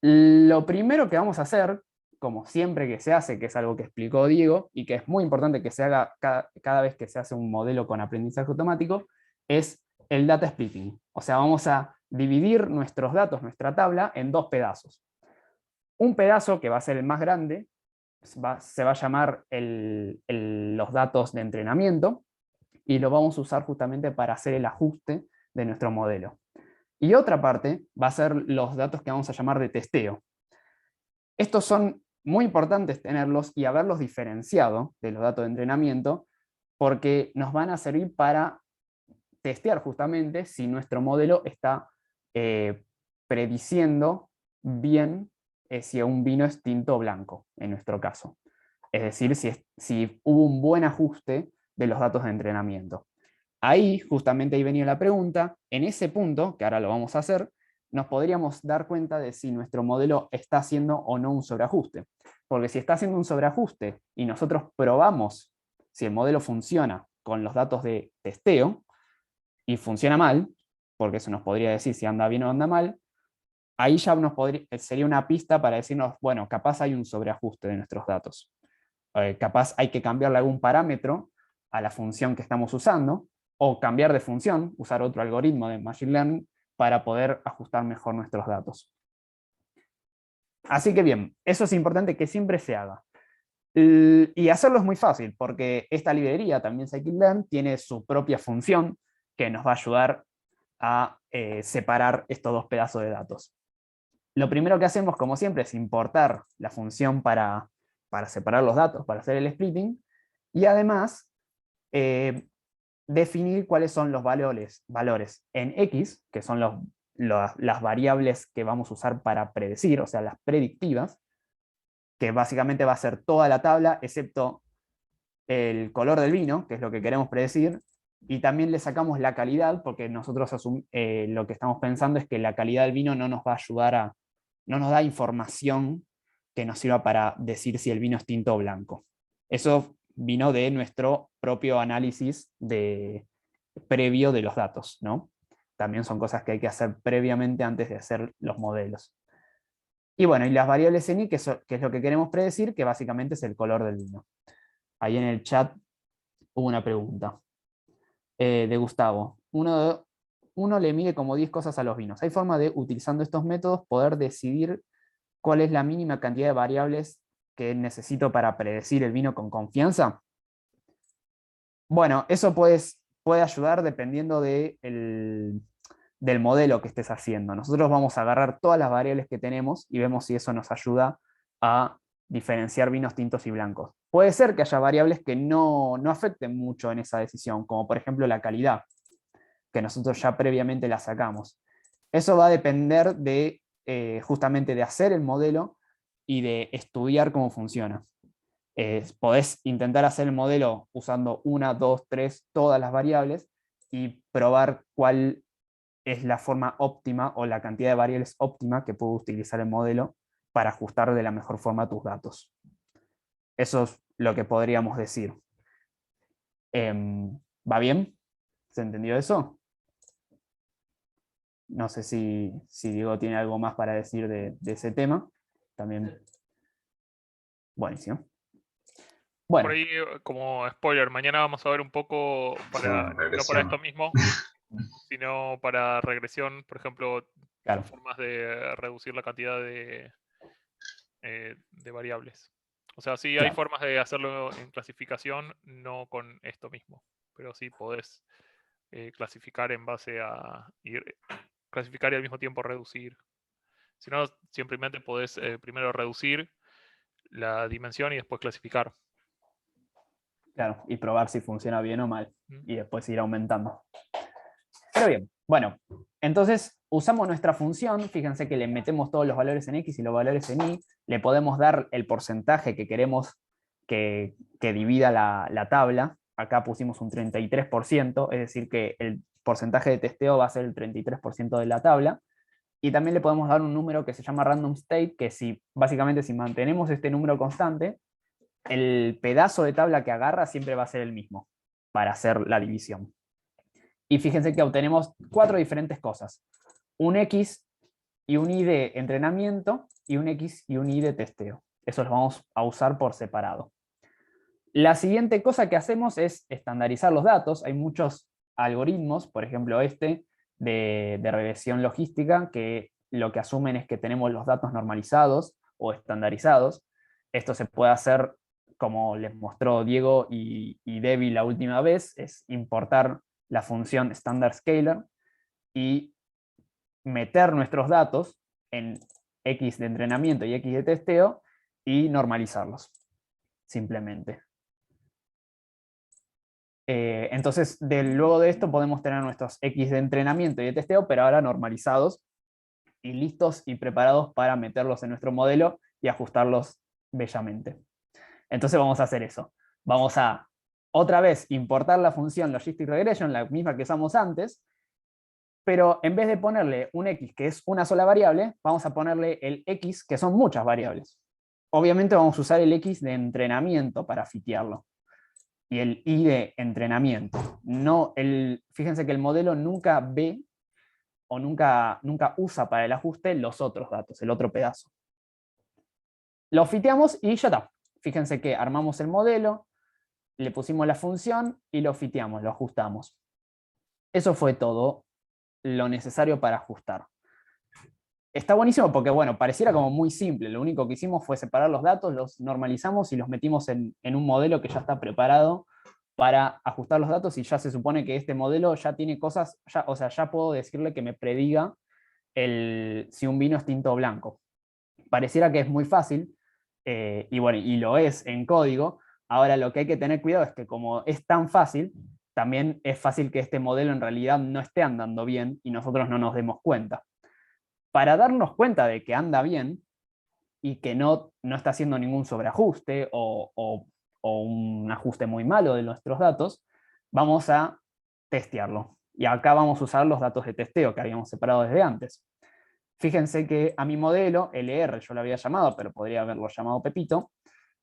Lo primero que vamos a hacer, como siempre que se hace, que es algo que explicó Diego, y que es muy importante que se haga cada vez que se hace un modelo con aprendizaje automático, es el data splitting. O sea, vamos a dividir nuestros datos, nuestra tabla, en dos pedazos. Un pedazo, que va a ser el más grande, se va a llamar los datos de entrenamiento, y lo vamos a usar justamente para hacer el ajuste de nuestro modelo. Y otra parte va a ser los datos que vamos a llamar de testeo. Estos son muy importantes tenerlos y haberlos diferenciado de los datos de entrenamiento, porque nos van a servir para testear justamente si nuestro modelo está prediciendo bien si un vino es tinto o blanco, en nuestro caso. Es decir, si hubo un buen ajuste de los datos de entrenamiento. Ahí, justamente ahí venía la pregunta, en ese punto, que ahora lo vamos a hacer, nos podríamos dar cuenta de si nuestro modelo está haciendo o no un sobreajuste. Porque si está haciendo un sobreajuste y nosotros probamos si el modelo funciona con los datos de testeo, y funciona mal, porque eso nos podría decir si anda bien o anda mal, ahí ya sería una pista para decirnos, bueno, capaz hay un sobreajuste de nuestros datos. capaz hay que cambiarle algún parámetro a la función que estamos usando, o cambiar de función, usar otro algoritmo de Machine Learning para poder ajustar mejor nuestros datos. Así que bien, eso es importante que siempre se haga. Y hacerlo es muy fácil, porque esta librería, también scikit-learn, tiene su propia función que nos va a ayudar a separar estos dos pedazos de datos. Lo primero que hacemos, como siempre, es importar la función para separar los datos, para hacer el splitting, y además definir cuáles son los valores en X, que son las variables que vamos a usar para predecir, o sea, las predictivas, que básicamente va a ser toda la tabla, excepto el color del vino, que es lo que queremos predecir, y también le sacamos la calidad, porque nosotros lo que estamos pensando es que la calidad del vino no nos va a ayudar no nos da información que nos sirva para decir si el vino es tinto o blanco. Eso vino de nuestro propio análisis previo de los datos, ¿no? También son cosas que hay que hacer previamente antes de hacer los modelos. Y bueno, y las variables en I, que es lo que queremos predecir, que básicamente es el color del vino. Ahí en el chat hubo una pregunta de Gustavo. Uno le mide como 10 cosas a los vinos. ¿Hay forma de, utilizando estos métodos, poder decidir cuál es la mínima cantidad de variables que necesito para predecir el vino con confianza? Bueno, eso puede ayudar dependiendo del modelo que estés haciendo. Nosotros vamos a agarrar todas las variables que tenemos y vemos si eso nos ayuda a diferenciar vinos tintos y blancos. Puede ser que haya variables que no afecten mucho en esa decisión, como por ejemplo la calidad, que nosotros ya previamente la sacamos. Eso va a depender justamente de hacer el modelo y de estudiar cómo funciona. Podés intentar hacer el modelo usando 1, 2, 3, todas las variables y probar cuál es la forma óptima o la cantidad de variables óptima que puede utilizar el modelo para ajustar de la mejor forma tus datos. Eso es lo que podríamos decir. ¿Va bien? ¿Se entendió eso? No sé si Diego tiene algo más para decir de ese tema. También. Buenísimo. Bueno. Por ahí, como spoiler, mañana vamos a ver un poco, no para esto mismo, sino para regresión, por ejemplo, claro, formas de reducir la cantidad de variables. O sea, sí hay formas de hacerlo en clasificación, no con esto mismo, pero sí podés clasificar en base a clasificar y al mismo tiempo reducir. Si no, simplemente podés primero reducir la dimensión y después clasificar. Claro, y probar si funciona bien o mal, y después ir aumentando. Pero bien, bueno, entonces usamos nuestra función, fíjense que le metemos todos los valores en X y los valores en Y, le podemos dar el porcentaje que queremos que divida la tabla. Acá pusimos un 33%, es decir que el porcentaje de testeo va a ser el 33% de la tabla, y también le podemos dar un número que se llama random state, que básicamente si mantenemos este número constante, el pedazo de tabla que agarra siempre va a ser el mismo para hacer la división. Y fíjense que obtenemos 4 diferentes cosas. Un X y un Y de entrenamiento, y un X y un Y de testeo. Eso los vamos a usar por separado. La siguiente cosa que hacemos es estandarizar los datos. Hay muchos algoritmos, por ejemplo de regresión logística, que lo que asumen es que tenemos los datos normalizados o estandarizados. Esto se puede hacer, como les mostró Diego y Debbie la última vez, es importar la función standard scaler y meter nuestros datos en X de entrenamiento y X de testeo y normalizarlos, simplemente. Entonces, luego de esto podemos tener nuestros X de entrenamiento y de testeo, pero ahora normalizados y listos y preparados para meterlos en nuestro modelo y ajustarlos bellamente. Entonces vamos a hacer eso. Vamos a, otra vez, importar la función Logistic Regression, la misma que usamos antes, pero en vez de ponerle un X que es una sola variable, vamos a ponerle el X que son muchas variables. Obviamente vamos a usar el X de entrenamiento para fitearlo. Y el Y de entrenamiento. Fíjense que el modelo nunca ve o nunca usa para el ajuste los otros datos, el otro pedazo. Lo fiteamos y ya está. Fíjense que armamos el modelo, le pusimos la función y lo fiteamos, lo ajustamos. Eso fue todo lo necesario para ajustar. Está buenísimo porque, bueno, pareciera como muy simple. Lo único que hicimos fue separar los datos, los normalizamos y los metimos en un modelo que ya está preparado para ajustar los datos, y ya se supone que este modelo ya tiene cosas, o sea, ya puedo decirle que me prediga si un vino es tinto o blanco. Pareciera que es muy fácil, y bueno, y lo es en código. Ahora lo que hay que tener cuidado es que como es tan fácil, también es fácil que este modelo en realidad no esté andando bien y nosotros no nos demos cuenta. Para darnos cuenta de que anda bien y que no está haciendo ningún sobreajuste o un ajuste muy malo de nuestros datos, vamos a testearlo. Y acá vamos a usar los datos de testeo que habíamos separado desde antes. Fíjense que a mi modelo, LR, yo lo había llamado, pero podría haberlo llamado Pepito,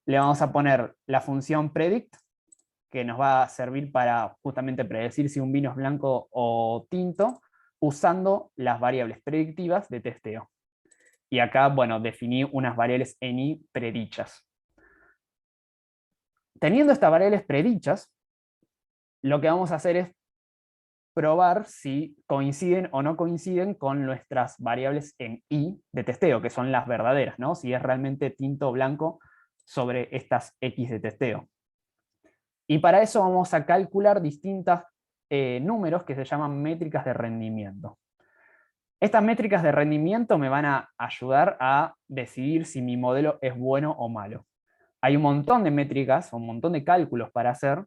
le vamos a poner la función predict, que nos va a servir para justamente predecir si un vino es blanco o tinto, usando las variables predictivas de testeo. Y acá, bueno, definí unas variables NI predichas. Teniendo estas variables predichas, lo que vamos a hacer es probar si coinciden o no coinciden con nuestras variables en I de testeo, que son las verdaderas, ¿no? Si es realmente tinto o blanco sobre estas X de testeo. Y para eso vamos a calcular distintos números que se llaman métricas de rendimiento. Estas métricas de rendimiento me van a ayudar a decidir si mi modelo es bueno o malo. Hay un montón de métricas, un montón de cálculos para hacer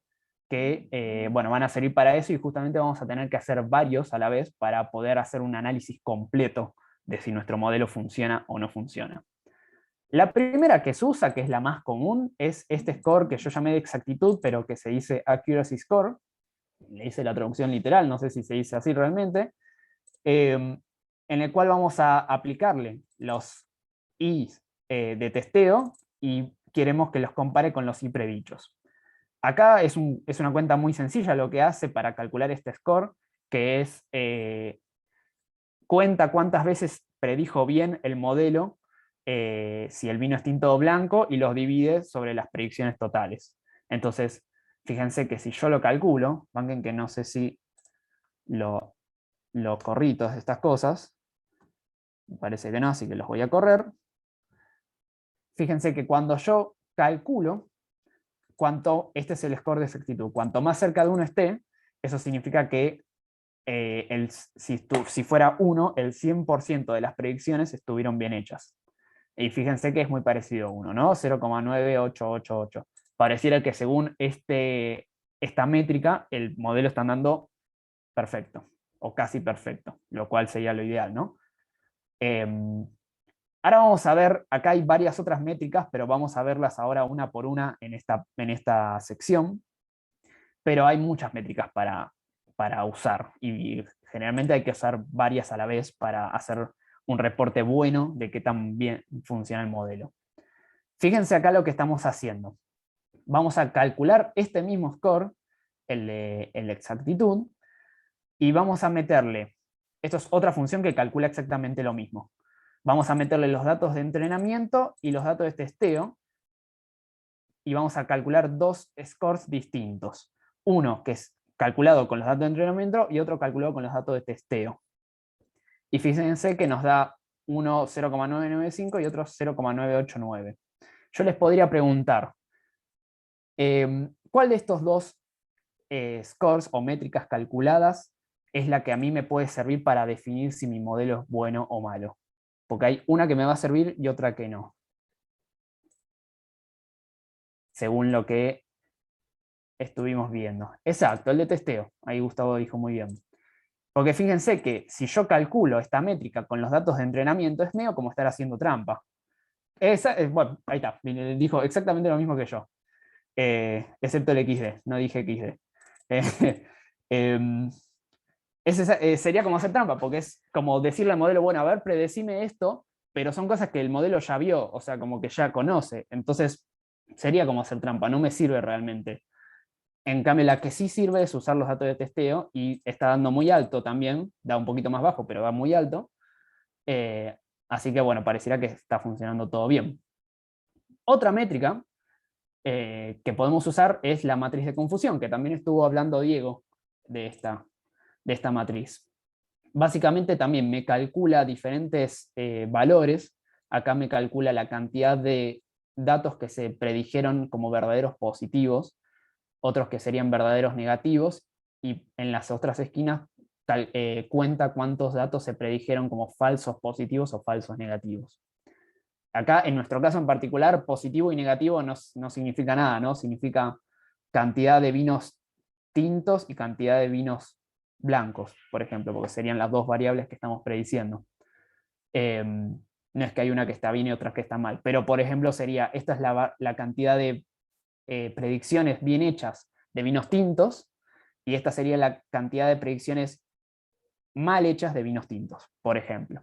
que bueno, van a servir para eso, y justamente vamos a tener que hacer varios a la vez para poder hacer un análisis completo de si nuestro modelo funciona o no funciona. La primera que se usa, que es la más común, es este score que yo llamé de exactitud, pero que se dice accuracy score. Le hice la traducción literal, no sé si se dice así realmente, en el cual vamos a aplicarle los I de testeo y queremos que los compare con los I predichos. Acá es una cuenta muy sencilla lo que hace para calcular este score, que es cuenta cuántas veces predijo bien el modelo si el vino es tinto o blanco, y los divide sobre las predicciones totales. Entonces, fíjense que si yo lo calculo, banquen que no sé si lo corrí todas estas cosas, me parece que no, así que los voy a correr. Fíjense que cuando yo calculo este es el score de exactitud, cuanto más cerca de 1 esté, eso significa que si fuera 1, el 100% de las predicciones estuvieron bien hechas. Y fíjense que es muy parecido a 1, ¿no? 0,9888. Pareciera que según esta métrica, el modelo está andando perfecto, o casi perfecto, lo cual sería lo ideal, ¿no? Ahora vamos a ver, acá hay varias otras métricas, pero vamos a verlas ahora una por una en esta sección. Pero hay muchas métricas para usar, y generalmente hay que usar varias a la vez para hacer un reporte bueno de qué tan bien funciona el modelo. Fíjense acá lo que estamos haciendo. Vamos a calcular este mismo score, el de exactitud, y vamos a meterle, esto es otra función que calcula exactamente lo mismo. Vamos a meterle los datos de entrenamiento y los datos de testeo, y vamos a calcular dos scores distintos. Uno que es calculado con los datos de entrenamiento y otro calculado con los datos de testeo. Y fíjense que nos da uno 0,995 y otro 0,989. Yo les podría preguntar, ¿cuál de estos dos scores o métricas calculadas es la que a mí me puede servir para definir si mi modelo es bueno o malo? Porque hay una que me va a servir y otra que no, según lo que estuvimos viendo. Exacto, el de testeo. Ahí Gustavo dijo muy bien. Porque fíjense que si yo calculo esta métrica con los datos de entrenamiento, es medio como estar haciendo trampa. Bueno, ahí está, dijo exactamente lo mismo que yo. Excepto el XD, no dije XD. Sería como hacer trampa, porque es como decirle al modelo, bueno, a ver, predecime esto, pero son cosas que el modelo ya vio, o sea, como que ya conoce. Entonces, sería como hacer trampa, no me sirve realmente. En cambio, la que sí sirve es usar los datos de testeo, y está dando muy alto también, da un poquito más bajo, pero va muy alto. Así que bueno, pareciera que está funcionando todo bien. Otra métrica que podemos usar es la matriz de confusión, que también estuvo hablando Diego de esta matriz. Básicamente también me calcula diferentes valores. Acá me calcula la cantidad de datos que se predijeron como verdaderos positivos, otros que serían verdaderos negativos, y en las otras esquinas cuenta cuántos datos se predijeron como falsos positivos o falsos negativos. Acá, en nuestro caso en particular, positivo y negativo no significa nada, ¿no? Significa cantidad de vinos tintos y cantidad de vinos blancos, por ejemplo, porque serían las dos variables que estamos prediciendo. No es que hay una que está bien y otra que está mal, pero por ejemplo sería, esta es la cantidad de predicciones bien hechas de vinos tintos, y esta sería la cantidad de predicciones mal hechas de vinos tintos, por ejemplo.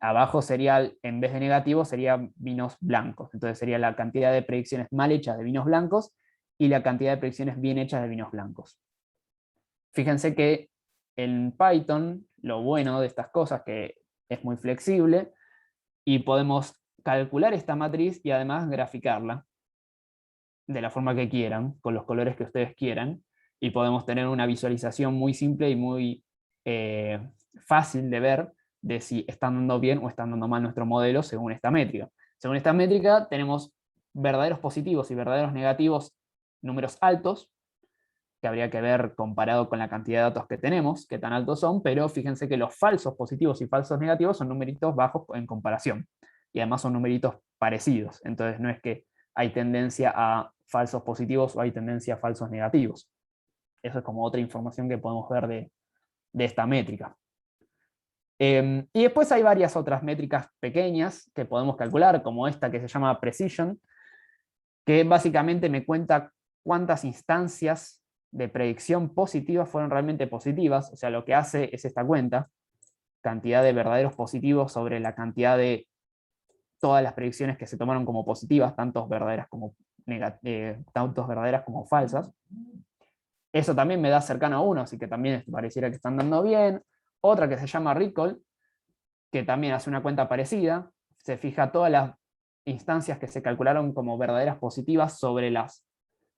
Abajo sería, en vez de negativo, sería vinos blancos. Entonces sería la cantidad de predicciones mal hechas de vinos blancos y la cantidad de predicciones bien hechas de vinos blancos. Fíjense que en Python, lo bueno de estas cosas que es muy flexible y podemos calcular esta matriz y además graficarla de la forma que quieran, con los colores que ustedes quieran, y podemos tener una visualización muy simple y muy fácil de ver de si están dando bien o están dando mal nuestro modelo según esta métrica. Según esta métrica tenemos verdaderos positivos y verdaderos negativos, números altos, que habría que ver comparado con la cantidad de datos que tenemos, qué tan altos son, pero fíjense que los falsos positivos y falsos negativos son numeritos bajos en comparación, y además son numeritos parecidos, entonces no es que hay tendencia a falsos positivos o hay tendencia a falsos negativos. Eso es como otra información que podemos ver de esta métrica. Y después hay varias otras métricas pequeñas que podemos calcular, como esta que se llama Precision, que básicamente me cuenta cuántas instancias de predicción positiva fueron realmente positivas. O sea, lo que hace es esta cuenta, cantidad de verdaderos positivos sobre la cantidad de todas las predicciones que se tomaron como positivas, tanto verdaderas como falsas. Eso también me da cercano a 1, así que también pareciera que están dando bien. Otra que se llama Recall, que también hace una cuenta parecida, se fija todas las instancias que se calcularon como verdaderas positivas sobre las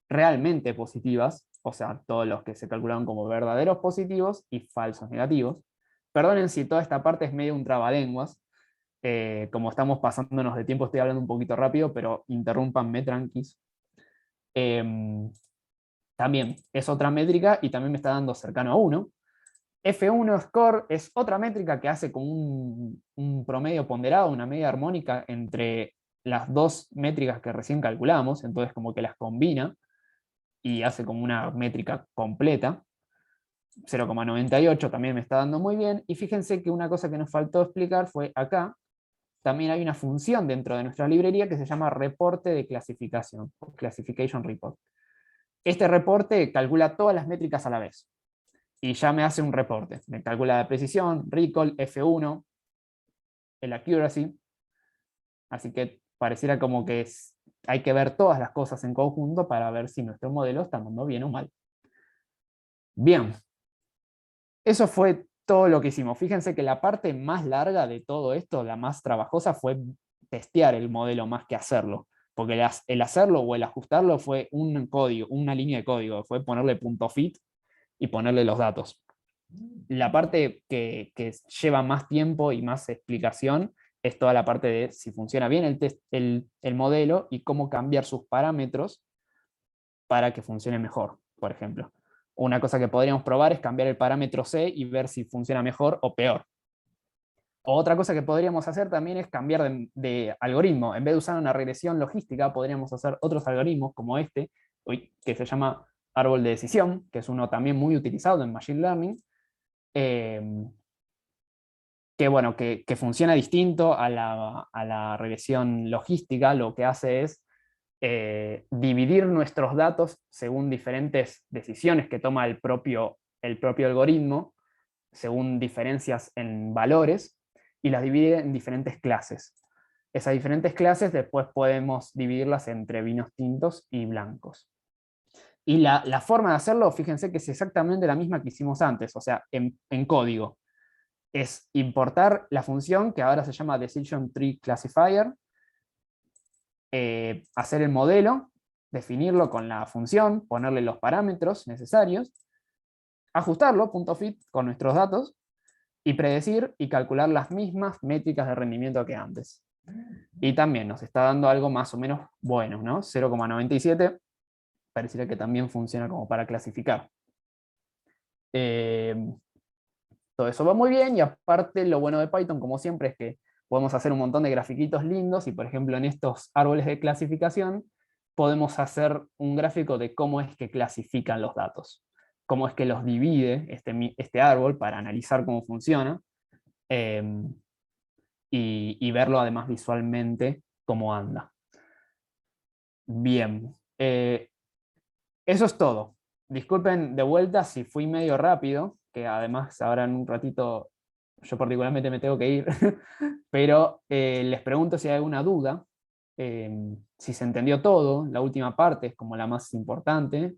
realmente positivas, o sea, todos los que se calcularon como verdaderos positivos y falsos negativos. Perdonen si toda esta parte es medio un trabalenguas, como estamos pasándonos de tiempo estoy hablando un poquito rápido, pero interrúmpanme tranquis. También es otra métrica y también me está dando cercano a 1. F1 score es otra métrica que hace como un promedio ponderado, una media armónica entre las dos métricas que recién calculamos, entonces como que las combina y hace como una métrica completa. 0,98 también me está dando muy bien, y fíjense que una cosa que nos faltó explicar fue acá, también hay una función dentro de nuestra librería que se llama reporte de clasificación, classification report. Este reporte calcula todas las métricas a la vez y ya me hace un reporte. Me calcula la precisión, recall, F1, el accuracy. Así que pareciera como que hay que ver todas las cosas en conjunto para ver si nuestro modelo está andando bien o mal. Bien. Eso fue todo lo que hicimos. Fíjense que la parte más larga de todo esto, la más trabajosa, fue testear el modelo más que hacerlo. Porque el hacerlo o el ajustarlo fue un código, una línea de código, fue ponerle .fit y ponerle los datos. La parte que lleva más tiempo y más explicación es toda la parte de si funciona bien el modelo y cómo cambiar sus parámetros para que funcione mejor, por ejemplo. Una cosa que podríamos probar es cambiar el parámetro C y ver si funciona mejor o peor. Otra cosa que podríamos hacer también es cambiar de algoritmo. En vez de usar una regresión logística, podríamos hacer otros algoritmos como este, que se llama árbol de decisión, que es uno también muy utilizado en Machine Learning, que funciona distinto a la regresión logística. Lo que hace es dividir nuestros datos según diferentes decisiones que toma el propio algoritmo, según diferencias en valores, y las divide en diferentes clases. Esas diferentes clases después podemos dividirlas entre vinos tintos y blancos. Y la forma de hacerlo, fíjense que es exactamente la misma que hicimos antes, o sea, en código. Es importar la función que ahora se llama Decision Tree Classifier, hacer el modelo, definirlo con la función, ponerle los parámetros necesarios, ajustarlo, punto fit, con nuestros datos, y predecir y calcular las mismas métricas de rendimiento que antes. Y también nos está dando algo más o menos bueno, ¿no? 0,97, pareciera que también funciona como para clasificar. Todo eso va muy bien, y aparte lo bueno de Python, como siempre, es que podemos hacer un montón de grafiquitos lindos, y por ejemplo en estos árboles de clasificación podemos hacer un gráfico de cómo es que clasifican los datos, cómo es que los divide este árbol para analizar cómo funciona, y verlo además visualmente cómo anda. Bien, eso es todo. Disculpen de vuelta si fui medio rápido, que además ahora en un ratito yo particularmente me tengo que ir, pero les pregunto si hay alguna duda, si se entendió todo. La última parte es como la más importante,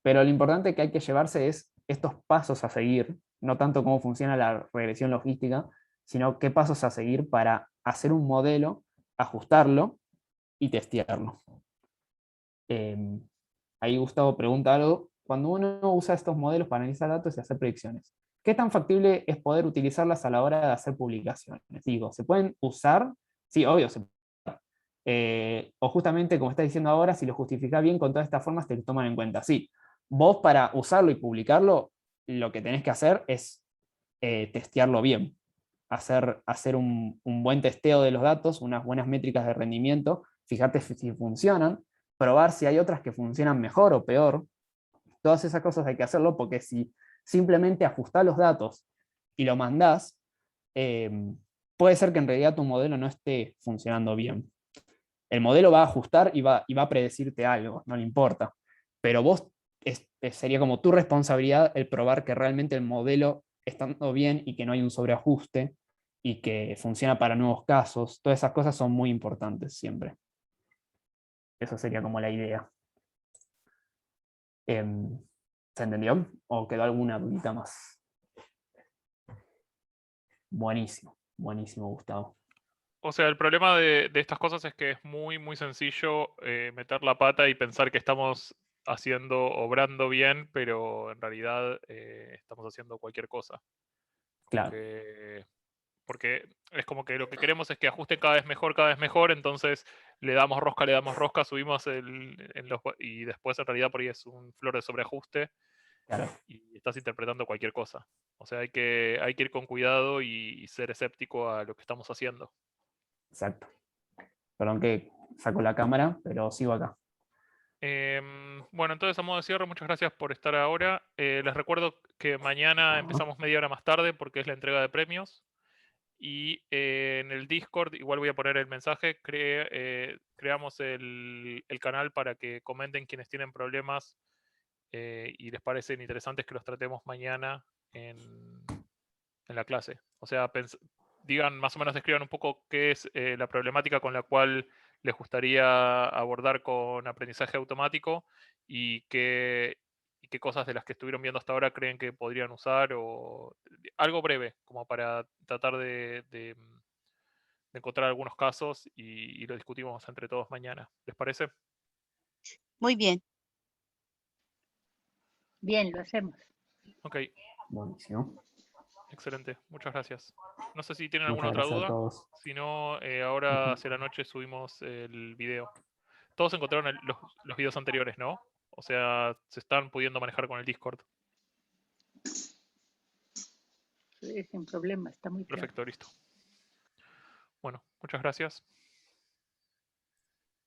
pero lo importante que hay que llevarse es estos pasos a seguir, no tanto cómo funciona la regresión logística, sino qué pasos a seguir para hacer un modelo, ajustarlo y testearlo. Ahí Gustavo pregunta algo. Cuando uno usa estos modelos para analizar datos y hacer predicciones, ¿qué tan factible es poder utilizarlas a la hora de hacer publicaciones? Digo, ¿se pueden usar? Sí, obvio, se pueden usar. O justamente, como está diciendo ahora, si lo justificás bien con todas estas formas, te lo toman en cuenta. Sí, vos para usarlo y publicarlo, lo que tenés que hacer es testearlo bien. Hacer un buen testeo de los datos, unas buenas métricas de rendimiento, fíjate si funcionan, probar si hay otras que funcionan mejor o peor. Todas esas cosas hay que hacerlo, porque si simplemente ajustás los datos y lo mandás, puede ser que en realidad tu modelo no esté funcionando bien. El modelo va a ajustar y va a predecirte algo, no le importa. Pero vos sería como tu responsabilidad el probar que realmente el modelo está andando bien y que no hay un sobreajuste y que funciona para nuevos casos. Todas esas cosas son muy importantes siempre. Eso sería como la idea. ¿Se entendió? ¿O quedó alguna dudita más? Buenísimo, buenísimo, Gustavo. O sea, el problema de estas cosas es que es muy, muy sencillo meter la pata y pensar que estamos obrando bien, pero en realidad estamos haciendo cualquier cosa. Claro. Porque es como que lo que queremos es que ajusten cada vez mejor, entonces le damos rosca, subimos y después en realidad por ahí es un flor de sobreajuste. Claro. Y estás interpretando cualquier cosa. O sea, hay que ir con cuidado y ser escéptico a lo que estamos haciendo. Exacto. Perdón que saco la cámara, pero sigo acá. Bueno, entonces a modo de cierre, muchas gracias por estar ahora. Les recuerdo que mañana empezamos media hora más tarde porque es la entrega de premios. Y en el Discord, igual voy a poner el mensaje, creamos el canal para que comenten quienes tienen problemas y les parecen interesantes que los tratemos mañana en la clase. O sea, digan, más o menos describan un poco qué es la problemática con la cual les gustaría abordar con aprendizaje automático y qué cosas de las que estuvieron viendo hasta ahora creen que podrían usar, o algo breve, como para tratar de encontrar algunos casos y lo discutimos entre todos mañana. ¿Les parece? Muy bien. Bien, lo hacemos. Ok. Buenísimo. Excelente, muchas gracias. No sé si tienen Muchas alguna otra gracias a duda. todos. Si no, ahora hacia la noche subimos el video. Todos encontraron los videos anteriores, ¿no? O sea, se están pudiendo manejar con el Discord. Sí, sin problema, está muy claro. Perfecto, listo. Bueno, muchas gracias.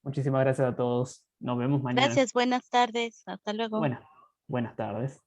Muchísimas gracias a todos. Nos vemos mañana. Gracias, buenas tardes. Hasta luego. Buenas tardes.